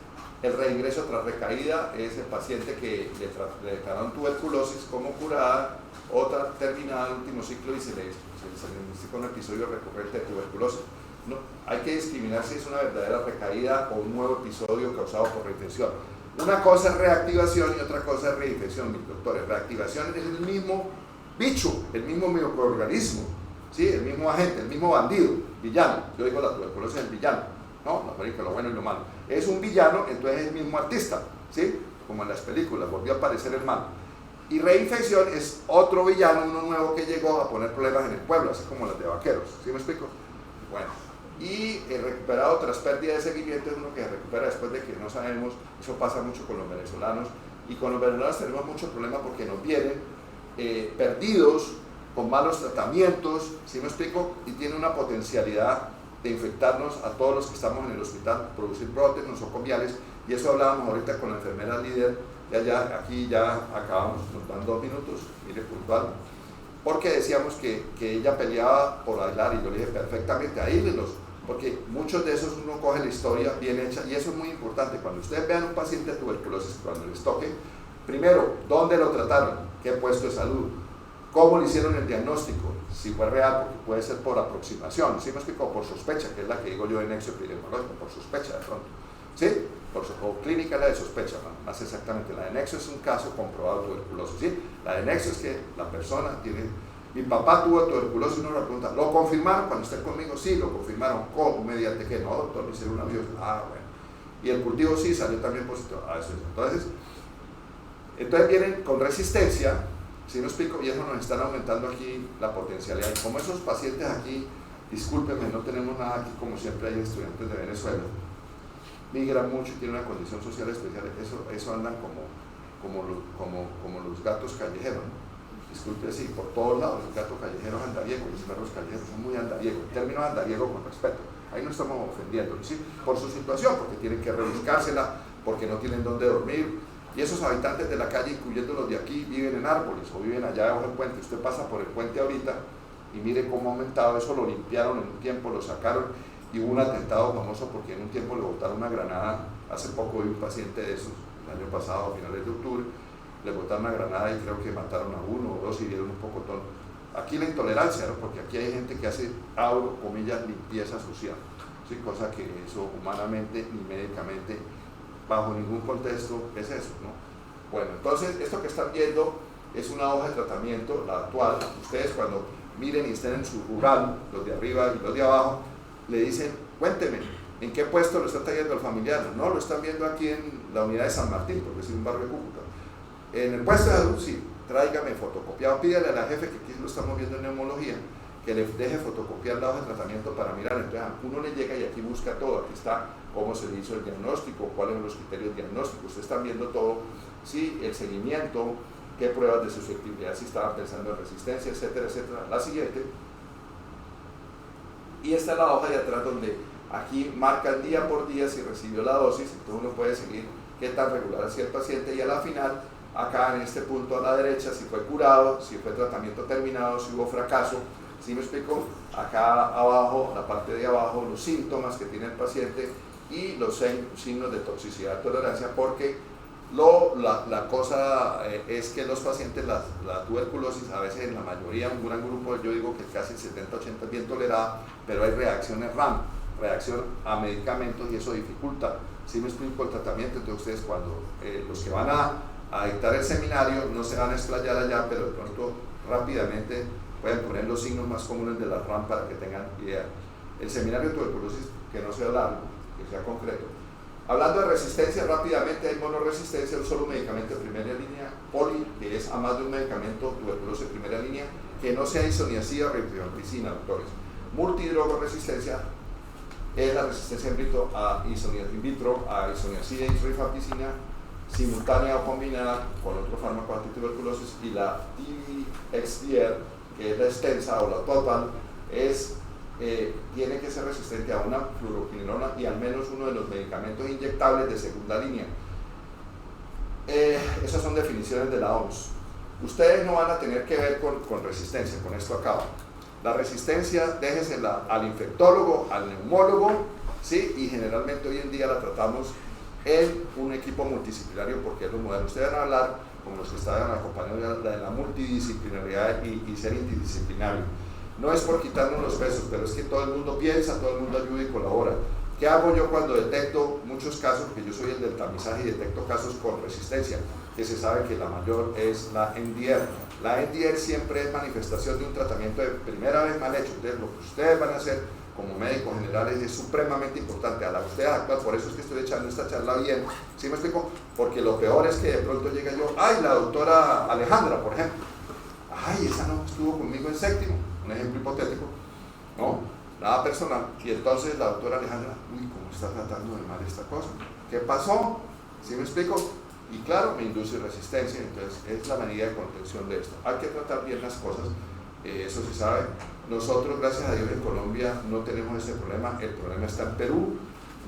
El reingreso tras recaída es el paciente que le declararon tuberculosis como curada, otra terminada el último ciclo y se le diagnostica un episodio recurrente de tuberculosis. No, hay que discriminar si es una verdadera recaída o un nuevo episodio causado por reinfección. Una cosa es reactivación y otra cosa es reinfección, mis doctores. Reactivación es el mismo bicho, el mismo microorganismo, ¿sí? El mismo agente, el mismo bandido, villano. Yo digo la tuberculosis es el villano, ¿no? La película, lo bueno y lo malo. Es un villano, entonces es el mismo artista, ¿sí? Como en las películas, volvió a aparecer el malo. Y reinfección es otro villano, uno nuevo que llegó a poner problemas en el pueblo, así como las de vaqueros, ¿sí me explico? Bueno. Y el recuperado tras pérdida de seguimiento es uno que se recupera después de que no sabemos, eso pasa mucho con los venezolanos, y con los venezolanos tenemos mucho problema porque nos vienen perdidos, con malos tratamientos, ¿sí me explico? Y tiene una potencialidad de infectarnos a todos los que estamos en el hospital, producir brotes nosocomiales, y eso hablábamos ahorita con la enfermera líder, aquí ya acabamos, nos dan 2 minutos, mire, puntual, porque decíamos que ella peleaba por aislar, y yo le dije perfectamente, aíslenlos, porque muchos de esos uno coge la historia bien hecha, y eso es muy importante. Cuando ustedes vean un paciente de tuberculosis, cuando les toque, primero, ¿dónde lo trataron? ¿Qué puesto de salud? ¿Cómo le hicieron el diagnóstico? Si fue real, porque puede ser por aproximación, ¿sí me explico? Por sospecha, que es la que digo yo de nexo epidemiológico, por sospecha de pronto, ¿sí? O clínica la de sospecha, más exactamente. La de nexo es un caso comprobado de tuberculosis, ¿sí? La de nexo es que la persona tiene... Mi papá tuvo tuberculosis, uno le pregunta, ¿lo confirmaron cuando esté conmigo? Sí, lo confirmaron. ¿Cómo? ¿Mediante qué? No, doctor, me hicieron una biopsia. Ah, bueno. Y el cultivo sí salió también positivo. Ah, eso es. Entonces vienen con resistencia, ¿sí me explico? Y eso nos están aumentando aquí la potencialidad. Y como esos pacientes aquí, discúlpenme, no tenemos nada aquí, como siempre hay estudiantes de Venezuela, migran mucho y tienen una condición social especial, eso andan como los gatos callejeros, ¿no? Disculpe, sí, por todos lados, el gato callejero es andariego, los perros callejeros son muy andariegos, el término andariego con respeto, ahí no estamos ofendiendo, ¿sí? Por su situación, porque tienen que rebuscársela, porque no tienen dónde dormir, y esos habitantes de la calle, incluyendo los de aquí, viven en árboles o viven allá debajo del puente. Usted pasa por el puente ahorita y mire cómo ha aumentado, eso lo limpiaron en un tiempo, lo sacaron, y hubo un atentado famoso porque en un tiempo le botaron una granada. Hace poco vi un paciente de esos, el año pasado, a finales de octubre, le botaron una granada y creo que mataron a 1 o 2 y dieron un pocotón. Aquí la intolerancia, ¿no? Porque aquí hay gente que hace, abro comillas, limpieza social, ¿sí? Cosa que eso humanamente ni médicamente, bajo ningún contexto, es eso, ¿no? Bueno, entonces esto que están viendo es una hoja de tratamiento, la actual. Ustedes cuando miren y estén en su rural, los de arriba y los de abajo, le dicen, cuénteme, ¿en qué puesto lo está trayendo el familiar? No, lo están viendo aquí en la unidad de San Martín, porque es un barrio de Cúcuta. En el puesto de salud, sí, tráigame fotocopiado, pídale a la jefe, que aquí lo estamos viendo en neumología, que le deje fotocopiar la hoja de tratamiento para mirar. Entonces uno le llega y aquí busca todo, aquí está cómo se le hizo el diagnóstico, cuáles son los criterios diagnósticos, ustedes están viendo todo, sí, el seguimiento, qué pruebas de susceptibilidad, si estaban pensando en resistencia, etcétera, etcétera. La siguiente, y esta es la hoja de atrás donde aquí marca el día por día si recibió la dosis, entonces uno puede seguir qué tan regular hacía el paciente, y a la final, acá en este punto a la derecha, si fue curado, si fue tratamiento terminado, si hubo fracaso. ¿Sí me explico? Acá abajo, la parte de abajo, los síntomas que tiene el paciente y los signos de toxicidad, tolerancia, porque la cosa es que los pacientes, la tuberculosis, a veces en la mayoría, un gran grupo, yo digo que casi el 70-80 es bien tolerada, pero hay reacciones RAM, reacción a medicamentos, y eso dificulta, ¿sí me explico?, el tratamiento. Entonces ustedes cuando los que van a dictar el seminario no se van a explayar allá, pero de pronto rápidamente pueden poner los signos más comunes de la RAM para que tengan idea. El seminario de tuberculosis, que no sea largo, que sea concreto. Hablando de resistencia, rápidamente hay monoresistencia, un solo medicamento de primera línea, poli, que es a más de un medicamento, tuberculosis de primera línea, que no sea isoniazida o rifampicina, doctores. Multidrogoresistencia es la resistencia in vitro a isoniazida y rifampicina, simultánea o combinada con otro fármaco antituberculosis, y la TVXDR, que es la extensa o la total, tiene que ser resistente a una fluoroquinolona y al menos uno de los medicamentos inyectables de segunda línea. Esas son definiciones de la OMS. Ustedes no van a tener que ver con resistencia, con esto acaba. La resistencia, déjesela al infectólogo, al neumólogo, ¿sí? Y generalmente hoy en día la tratamos en un equipo multidisciplinario, porque es lo moderno. Ustedes van a hablar, como los que estaban acompañando, de la multidisciplinariedad y ser interdisciplinario. No es por quitarnos los pesos, pero es que todo el mundo piensa, todo el mundo ayuda y colabora. ¿Qué hago yo cuando detecto muchos casos? Porque yo soy el del tamizaje y detecto casos con resistencia, que se sabe que la mayor es la NDR. La NDR siempre es manifestación de un tratamiento de primera vez mal hecho. Entonces, lo que ustedes van a hacer como médicos generales es supremamente importante. A la ustedes actuar, por eso es que estoy echando esta charla bien, ¿sí me explico? Porque lo peor es que de pronto llega yo, ay, la doctora Alejandra, por ejemplo, ay, esa no estuvo conmigo en séptimo, un ejemplo hipotético, ¿no? Nada personal, y entonces la doctora Alejandra, uy, ¿cómo está tratando de mal esta cosa? ¿Qué pasó? ¿Sí me explico? Y claro, me induce resistencia. Entonces es la medida de contención de esto. Hay que tratar bien las cosas, eso se sabe. Nosotros, gracias a Dios, en Colombia no tenemos ese problema. El problema está en Perú,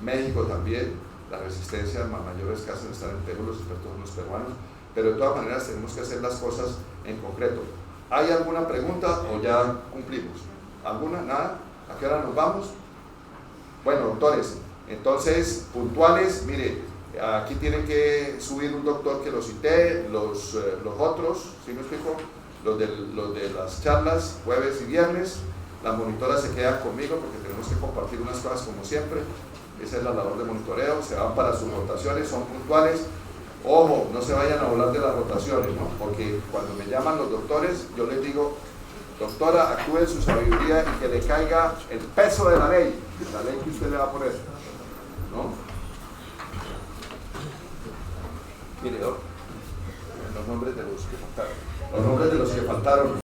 México también. Las resistencias mayores casos están en Perú, los expertos son los peruanos, pero de todas maneras tenemos que hacer las cosas en concreto. ¿Hay alguna pregunta o ya cumplimos? ¿Alguna? ¿Nada? ¿A qué hora nos vamos? Bueno, doctores, entonces, puntuales, mire, aquí tienen que subir un doctor que lo cité, los otros, ¿sí me explico? Los de las charlas, jueves y viernes. Las monitoras se quedan conmigo porque tenemos que compartir unas cosas como siempre. Esa es la labor de monitoreo, se van para sus rotaciones, son puntuales. Ojo, no se vayan a volar de las rotaciones, ¿no? Porque cuando me llaman los doctores, yo les digo, doctora, actúe en su sabiduría y que le caiga el peso de la ley que usted le va a poner, ¿no? Mire, los nombres de los que faltaron. Los nombres de los que faltaron.